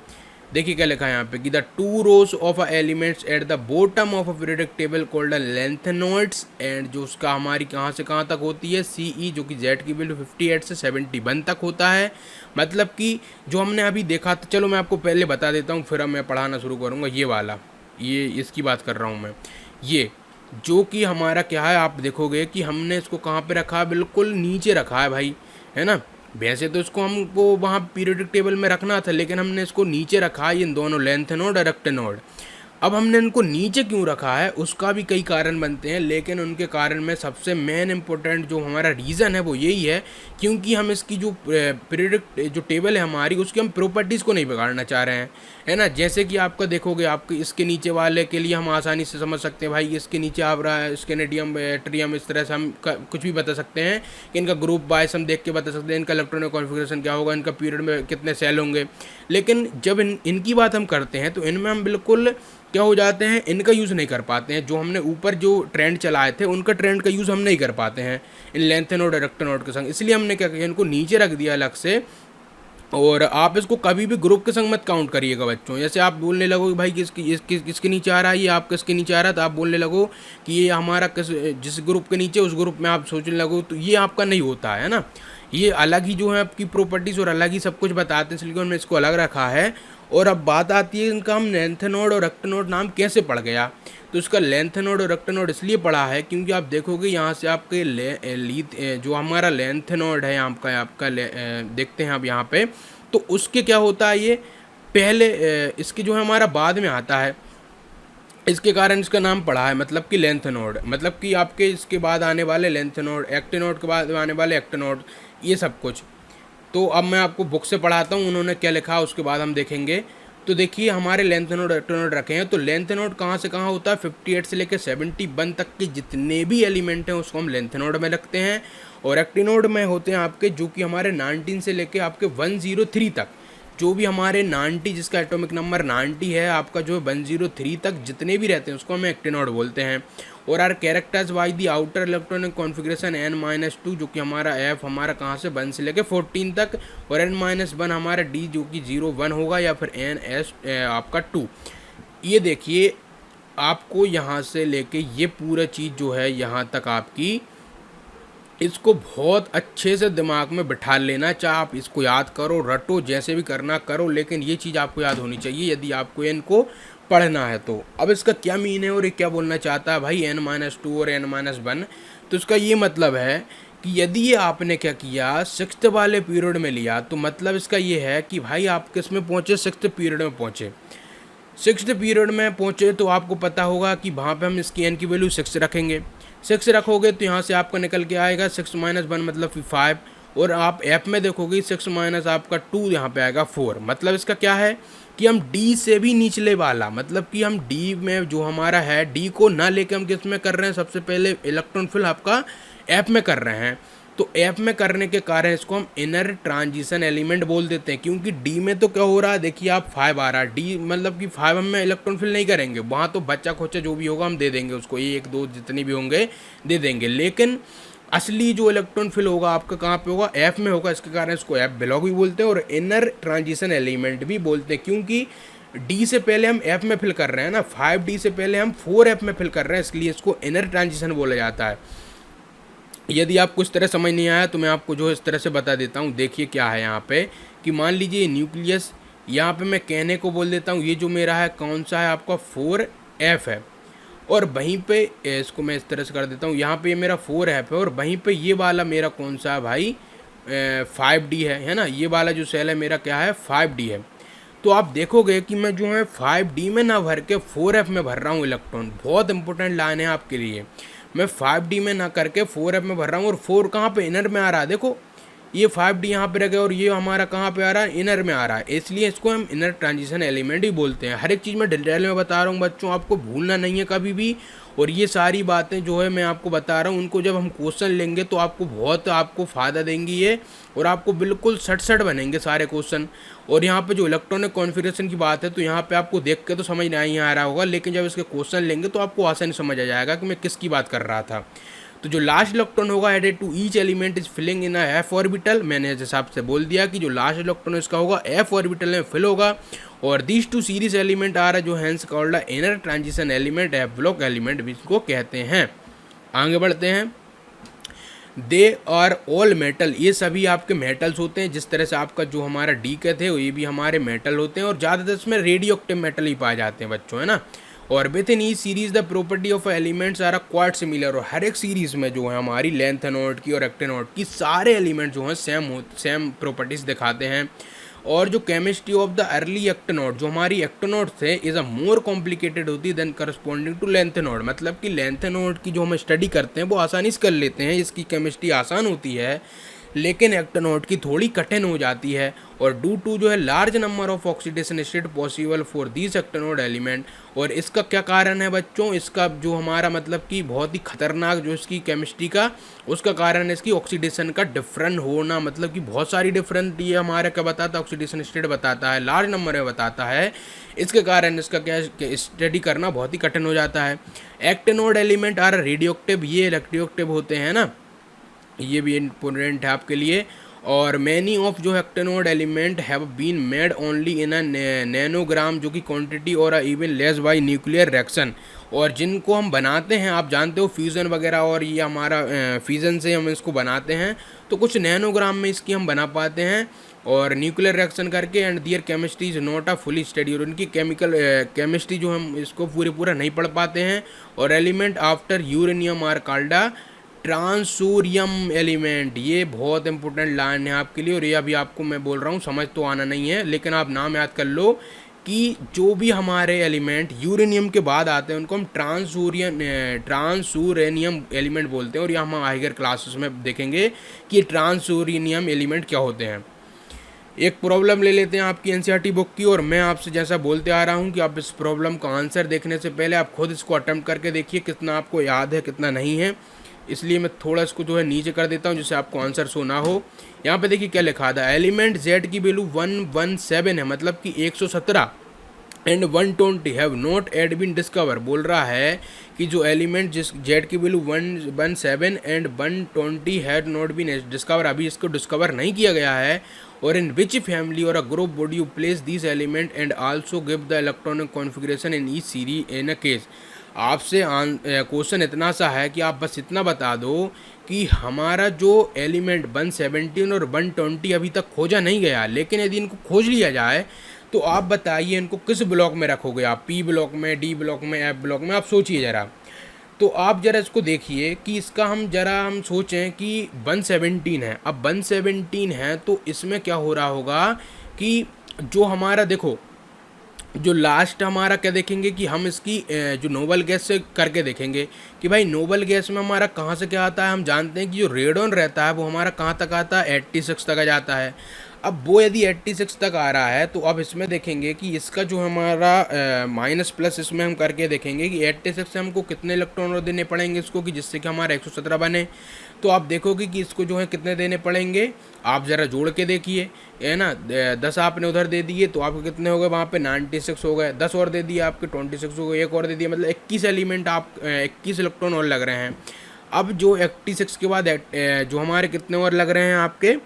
Speaker 1: देखिए क्या लिखा है यहाँ पे कि the 2 rows of elements at the bottom of a periodic table called the lanthanoids, and जो उसका हमारी कहाँ से कहाँ तक होती है, CE जो कि Z की वैल्यू 58 से 71 तक होता है। मतलब कि जो हमने अभी देखा था, चलो मैं आपको पहले बता देता हूँ फिर अब मैं पढ़ाना शुरू करूँगा। ये वाला, ये इसकी बात कर रहा हूँ मैं, ये जो कि हमारा क्या है, आप देखोगे कि हमने इसको कहाँ पे रखा है, बिल्कुल नीचे रखा है भाई, है ना। वैसे तो इसको हमको वहाँ पीरियोडिक टेबल में रखना था, लेकिन हमने इसको नीचे रखा है, इन दोनों लेंथ नोड और एक्टेनोड। अब हमने इनको नीचे क्यों रखा है उसका भी कई कारण बनते हैं, लेकिन उनके कारण में सबसे मेन इंपॉर्टेंट जो हमारा रीज़न है वो यही है, क्योंकि हम इसकी जो पीरियोडिक जो टेबल है हमारी, उसकी हम प्रॉपर्टीज़ को नहीं बिगाड़ना चाह रहे हैं, है ना। जैसे कि आपका देखोगे, आपके इसके नीचे वाले के लिए हम आसानी से समझ सकते हैं, भाई इसके नीचे आ रहा है स्केनेडियम ट्रियम, इस तरह से हम कुछ भी बता सकते हैं कि इनका ग्रुप वाइज हम देख के बता सकते हैं इनका इलेक्ट्रॉनिक कॉन्फ़िगरेशन क्या होगा, इनका पीरियड में कितने सेल होंगे। लेकिन जब इनकी बात हम करते हैं तो इनमें हम बिल्कुल क्या हो जाते हैं, इनका यूज़ नहीं कर पाते हैं। जो हमने ऊपर जो ट्रेंड चलाए थे उनका ट्रेंड का यूज़ हम नहीं कर पाते हैं इन लेंथ नोड और रेक्टर नोड के संग, इसलिए हमने क्या किया, इनको नीचे रख दिया अलग से। और आप इसको कभी भी ग्रुप के संग मत काउंट करिएगा बच्चों। जैसे आप बोलने लगो कि भाई किसके नीचे आ रहा है, ये आप किसके नीचे आ रहा है, तो आप बोलने लगो कि ये हमारा जिस ग्रुप के नीचे, उस ग्रुप में आप सोचने लगो, तो ये आपका नहीं होता है ना। ये अलग ही जो है आपकी प्रॉपर्टीज़ और अलग ही सब कुछ बताते हैं, इसलिए हमने इसको अलग रखा है। और अब बात आती है इनका हम लेंथ नोड और रेक्टर नोड नाम कैसे पड़ गया। तो इसका लेंथ नोड और रेक्टर नोड इसलिए पड़ा है क्योंकि आप देखोगे यहाँ से आपके जो हमारा लेंथ नोड है आपका देखते हैं आप यहाँ पे, तो उसके क्या होता है, ये पहले इसके जो है हमारा बाद में आता है, इसके कारण इसका नाम पड़ा है, मतलब कि लेंथ नोड, मतलब कि आपके इसके बाद आने वाले लेंथ नोड, एक्टेनोड के बाद आने वाले एक्टेनोड, ये सब कुछ। तो अब मैं आपको बुक से पढ़ाता हूँ उन्होंने क्या लिखा, उसके बाद हम देखेंगे। तो देखिए हमारे लेंथ नोड एक्टेनोड रखे हैं, तो लेंथ नोड कहाँ से कहाँ होता है, 58 से लेकर 71 तक के जितने भी एलिमेंट हैं उसको हम लेंथ नोड में रखते हैं। और एक्टेनोड में होते हैं आपके जो कि हमारे 19 से लेकर आपके 103 तक, जो भी हमारे 90 जिसका एटॉमिक नंबर 90 है आपका, जो 103 तक जितने भी रहते हैं उसको हम एक्टेनोड बोलते हैं। और are characters by the outer electronic configuration n-2, जो कि हमारा f हमारा कहाँ से 1 से लेकर 14 तक, और n-1 हमारा d जो कि 0 1 होगा, या फिर n-s आपका 2। ये देखिए आपको यहाँ से लेके ये पूरा चीज़ जो है यहाँ तक आपकी, इसको बहुत अच्छे से दिमाग में बिठा लेना, चाहे आप इसको याद करो रटो जैसे भी करना करो, लेकिन ये चीज़ आपको याद होनी चाहिए यदि आपको इनको पढ़ना है तो। अब इसका क्या मीन है और ये क्या बोलना चाहता है भाई n-2 और n-1, तो इसका ये मतलब है कि यदि ये आपने क्या किया 6th वाले पीरियड में लिया, तो मतलब इसका ये है कि भाई आप किस में पहुँचे, 6th पीरियड में पहुँचे। 6th पीरियड में पहुँचे तो आपको पता होगा कि वहाँ पे हम इसकी n की वैल्यू 6 रखेंगे। 6 रखोगे तो यहाँ से आपका निकल के आएगा 6 - 1 मतलब 5। और आप ऐप में देखोगे 6 माइनस आपका 2 यहाँ पे आएगा 4। मतलब इसका क्या है कि हम डी से भी निचले वाला, मतलब कि हम डी में जो हमारा है डी को ना लेके हम किस में कर रहे हैं, सबसे पहले इलेक्ट्रॉन फिल आपका ऐप में कर रहे हैं। तो ऐप में करने के कारण इसको हम इनर ट्रांजिशन एलिमेंट बोल देते हैं, क्योंकि डी में तो क्या हो रहा है, देखिए आप 5 आ रहा है, डी मतलब कि 5 में इलेक्ट्रॉन फिल नहीं करेंगे, वहाँ तो बच्चा खोचा जो भी होगा हम दे देंगे उसको, 1 2 जितने भी होंगे दे देंगे। लेकिन असली जो इलेक्ट्रॉन फिल होगा आपका कहाँ पे होगा, एफ में होगा। इसके कारण इसको एफ ब्लॉक भी बोलते हैं और इनर ट्रांजिशन एलिमेंट भी बोलते हैं, क्योंकि डी से पहले हम एफ में फिल कर रहे हैं ना, 5D से पहले हम 4F में फिल कर रहे हैं, इसलिए इसको इनर ट्रांजिशन बोला जाता है। यदि आपको इस तरह समझ नहीं आया तो मैं आपको जो इस तरह से बता देता हूँ। देखिए क्या है यहाँ पे कि मान लीजिए न्यूक्लियस, यहाँ पे मैं कहने को बोल देता हूँ, ये जो मेरा है कौन सा है आपका 4F है, और वहीं पे इसको मैं इस तरह से कर देता हूँ, यहाँ पे ये मेरा 4F है और वहीं पे ये वाला मेरा कौन सा है भाई 5D है ना। ये वाला जो सेल है मेरा क्या है 5D है। तो आप देखोगे कि मैं जो है 5D में ना भर के 4F में भर रहा हूँ इलेक्ट्रॉन। बहुत इंपॉर्टेंट लाइन है आपके लिए, मैं 5D में ना करके 4F में भर रहा हूँ। और 4 कहाँ पे इनर में आ रहा है, देखो ये 5D यहाँ पे रह गया और ये हमारा कहाँ पे आ रहा है, इनर में आ रहा है, इसलिए इसको हम इनर ट्रांजिशन एलिमेंट ही बोलते हैं। हर एक चीज़ में डिटेल में बता रहा हूँ बच्चों, आपको भूलना नहीं है कभी भी। और ये सारी बातें जो है मैं आपको बता रहा हूँ, उनको जब हम क्वेश्चन लेंगे तो आपको बहुत आपको फ़ायदा देंगी ये, और आपको बिल्कुल सट बनेंगे सारे क्वेश्चन। और यहाँ पे जो इलेक्ट्रॉनिक कॉन्फ़िगरेशन की बात है तो यहाँ पे आपको देख के तो समझ नहीं आ रहा होगा, लेकिन जब इसके क्वेश्चन लेंगे तो आपको आसानी समझ आ जाएगा कि मैं किसकी बात कर रहा था। तो जो लास्ट इलेक्ट्रॉन होगा added to each element is filling in f orbital, मैंने इस हिसाब से बोल दिया कि जो लास्ट इलेक्ट्रॉन इसका होगा एफ ऑर्बिटल में फिल होगा। और दीज टू सीरीज एलिमेंट आ रहा है जो hence called inner transition element, f block element भी इसको कहते हैं। आगे बढ़ते हैं। दे आर ऑल मेटल, ये सभी आपके मेटल्स होते हैं। जिस तरह से आपका जो हमारा डी के थे ये भी हमारे मेटल होते हैं, और ज़्यादातर इसमें रेडियो एक्टिव मेटल ही पाए जाते हैं बच्चों, है ना। और within each series the property of elements are quite similar, और हर एक सीरीज में जो है हमारी लेंथेनॉइड की और एक्टेनॉइड की सारे एलिमेंट जो हैं सेम प्रॉपर्टीज दिखाते हैं। और जो chemistry of the early actinoid, जो हमारी एक्टेनॉइड थे, इज़ अ मोर कॉम्प्लिकेटेड होती है देन करस्पॉन्डिंग टू लेंथेनॉइड, मतलब कि लेंथेनॉइड की जो हम स्टडी करते हैं वो आसानी से कर लेते हैं, इसकी केमिस्ट्री आसान होती है, लेकिन एक्टेनॉइड की थोड़ी कठिन हो जाती है। और ड्यू टू जो है large number of oxidation state possible for this actinoid element, और इसका क्या कारण है बच्चों, इसका जो हमारा मतलब कि बहुत ही खतरनाक जो इसकी केमिस्ट्री का, उसका कारण है इसकी ऑक्सीडेशन का डिफरेंट होना, मतलब कि बहुत सारी डिफरेंट ये हमारा क्या बताता है, ऑक्सीडेशन स्टेट बताता है, लार्ज नंबर में बताता है, इसके कारण इसका क्या स्टडी करना बहुत ही कठिन हो जाता है। एक्टेनॉइड एलिमेंट आर रेडियोक्टिव, ये रेडियोक्टिव होते हैं ना, ये भी इम्पोर्टेंट है आपके लिए। और मैनी ऑफ जो actinoid element have been made only in a nanogram, जो कि क्वांटिटी और even less by nuclear reaction, और जिनको हम बनाते हैं आप जानते हो फ्यूज़न वगैरह, और ये हमारा फ्यूज़न से हम इसको बनाते हैं, तो कुछ नैनोग्राम में इसकी हम बना पाते हैं और न्यूक्लियर रिएक्शन करके। And their chemistry is not a fully study, और उनकी केमिस्ट्री जो हम इसको पूरा नहीं पढ़ पाते हैं। और element after uranium are called transuranium element, ये बहुत इंपॉर्टेंट लाइन है आपके लिए, और ये अभी आपको मैं बोल रहा हूँ, समझ तो आना नहीं है, लेकिन आप नाम याद कर लो कि जो भी हमारे एलिमेंट यूरेनियम के बाद आते हैं उनको हम ट्रांसोरेनियम एलिमेंट बोलते हैं, और ये हम आगे क्लासेस में देखेंगे कि ये ट्रांसोरेनियम एलिमेंट क्या होते हैं। एक प्रॉब्लम ले लेते हैं आपकी एनसीईआरटी बुक की, और मैं आपसे जैसा बोलते आ रहा हूँ कि आप इस प्रॉब्लम का आंसर देखने से पहले आप खुद इसको अटेम्प्ट करके देखिए कितना आपको याद है कितना नहीं है, इसलिए मैं थोड़ा इसको जो है नीचे कर देता हूँ जिससे आपको आंसर शो ना हो। यहाँ पे देखिए क्या लिखा था, एलिमेंट जेड की वैल्यू 117 है, मतलब कि 117, एंड 120 हैव नॉट एड बीन डिस्कवर, बोल रहा है कि जो एलिमेंट जिस जेड की value 117 and 120 had not been discover, अभी इसको डिस्कवर नहीं किया गया है। और इन विच फैमिली और a group would you place this element and also give the electronic configuration in each series in a case. आपसे क्वेश्चन इतना सा है कि आप बस इतना बता दो कि हमारा जो एलिमेंट 117 और 120 अभी तक खोजा नहीं गया, लेकिन यदि इनको खोज लिया जाए तो आप बताइए इनको किस ब्लॉक में रखोगे आप, पी ब्लॉक में, डी ब्लॉक में, एफ ब्लॉक में, आप सोचिए ज़रा। तो आप ज़रा इसको देखिए कि इसका हम सोचें कि 117 है, अब 117 है तो इसमें क्या हो रहा होगा कि जो हमारा देखो जो लास्ट हमारा क्या देखेंगे कि हम इसकी जो नोबल गैस से करके देखेंगे कि भाई नोबल गैस में हमारा कहाँ से क्या आता है। हम जानते हैं कि जो रेडॉन रहता है वो हमारा कहाँ तक आता है, 86 तक आ जाता है। अब वो यदि 86 तक आ रहा है तो अब इसमें देखेंगे कि इसका जो हमारा माइनस प्लस इसमें हम करके देखेंगे कि 86 से हमको कितने इलेक्ट्रॉन और देने पड़ेंगे इसको कि जिससे कि हमारा 117 बने। तो आप देखोगे कि इसको जो है कितने देने पड़ेंगे, आप ज़रा जोड़ के देखिए, है ना। 10 आपने उधर दे दिए तो आपके कितने हो गए वहाँ पे 96 हो गए, 10 और दे दिए आपके 26 हो गए, एक और दे दिया, मतलब 21 एलिमेंट आप 21 इलेक्ट्रॉन और लग रहे हैं। अब जो 86 के बाद जो हमारे कितने और लग रहे हैं, आपके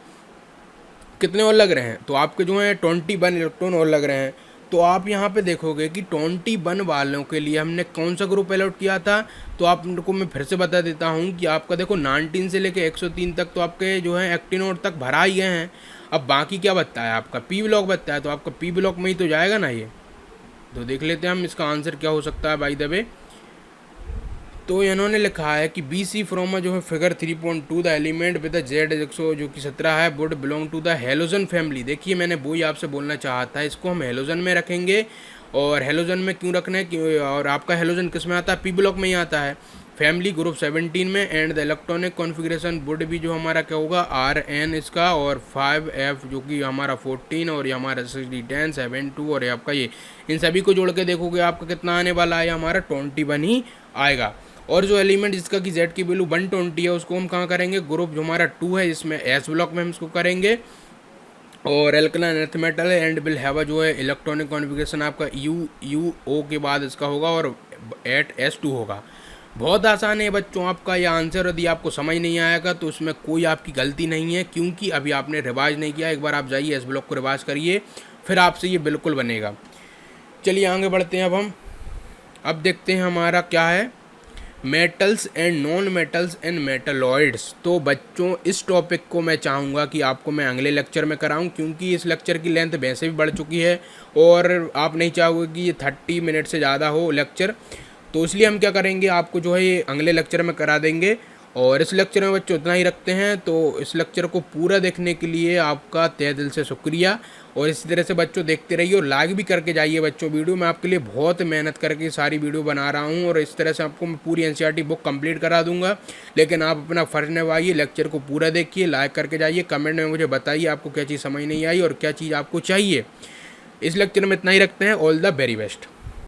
Speaker 1: कितने और लग रहे हैं, तो आपके जो है 21 इलेक्ट्रॉन और लग रहे हैं। तो आप यहाँ पे देखोगे कि 21 वालों के लिए हमने कौन सा ग्रुप अलॉट किया था। तो आपको मैं फिर से बता देता हूँ कि आपका देखो 19 से लेके 103 तक तो आपके जो है एक्टिनोड तक भरा ही गए हैं। अब बाकी क्या बचता है, आपका पी ब्लॉक बचता है, तो आपका पी ब्लॉक में ही तो जाएगा ना ये। तो देख लेते हैं हम इसका आंसर क्या हो सकता है बाय द वे। तो इन्होंने लिखा है कि बी सी फ्रॉम जो है figure 3.2 the element with Z 100 जो कि 17 है would belong to the halogen family. देखिए मैंने वही आपसे बोलना चाहा था, इसको हम हेलोजन में रखेंगे। और हेलोजन में क्यों रखना है, क्यों, और आपका हेलोजन किस में आता है, पी ब्लॉक में ही आता है। फैमिली ग्रुप 17 में, and the electronic configuration would भी जो हमारा क्या होगा RN इसका, और 5F जो कि हमारा 14, और ये हमारा 60 10 7 2, और ये आपका ये इन सभी को जोड़ के देखोगे आपका कितना आने वाला है, हमारा 21 ही आएगा। और जो एलिमेंट जिसका कि Z की वैल्यू 120 है उसको हम कहाँ करेंगे, ग्रुप जो हमारा 2 है इसमें S ब्लॉक में हम इसको करेंगे। और एल्कलाइन अर्थ मेटल है एंड विल हैव जो है इलेक्ट्रॉनिक कॉन्फ़िगरेशन आपका UO के बाद इसका होगा, और एट S2 होगा। बहुत आसान है बच्चों आपका ये आंसर। यदि आपको समझ नहीं आएगा तो उसमें कोई आपकी गलती नहीं है, क्योंकि अभी आपने रिवाइज नहीं किया। एक बार आप जाइए S ब्लॉक को रिवाइज करिए, फिर आपसे ये बिल्कुल बनेगा। चलिए आगे बढ़ते हैं अब हम। अब देखते हैं हमारा क्या है, metals and non metals and metalloids. तो बच्चों इस टॉपिक को मैं चाहूँगा कि आपको मैं अगले लेक्चर में कराऊँ, क्योंकि इस लेक्चर की लेंथ वैसे भी बढ़ चुकी है और आप नहीं चाहोगे कि ये 30 मिनट से ज़्यादा हो लेक्चर। तो इसलिए हम क्या करेंगे, आपको जो है ये अगले लेक्चर में करा देंगे। और इस लेक्चर में बच्चों इतना ही रखते हैं। तो इस लेक्चर को पूरा देखने के लिए आपका तहे दिल से शुक्रिया। और इसी तरह से बच्चों देखते रहिए और लाइक भी करके जाइए बच्चों वीडियो। मैं आपके लिए बहुत मेहनत करके सारी वीडियो बना रहा हूँ और इस तरह से आपको मैं पूरी एनसीईआरटी बुक कंप्लीट करा दूंगा। लेकिन आप अपना फ़र्ज निभाइए, लेक्चर को पूरा देखिए, लाइक करके जाइए, कमेंट में मुझे बताइए आपको क्या चीज़ समझ नहीं आई और क्या चीज़ आपको चाहिए। इस लेक्चर में इतना ही रखते हैं। All the very best.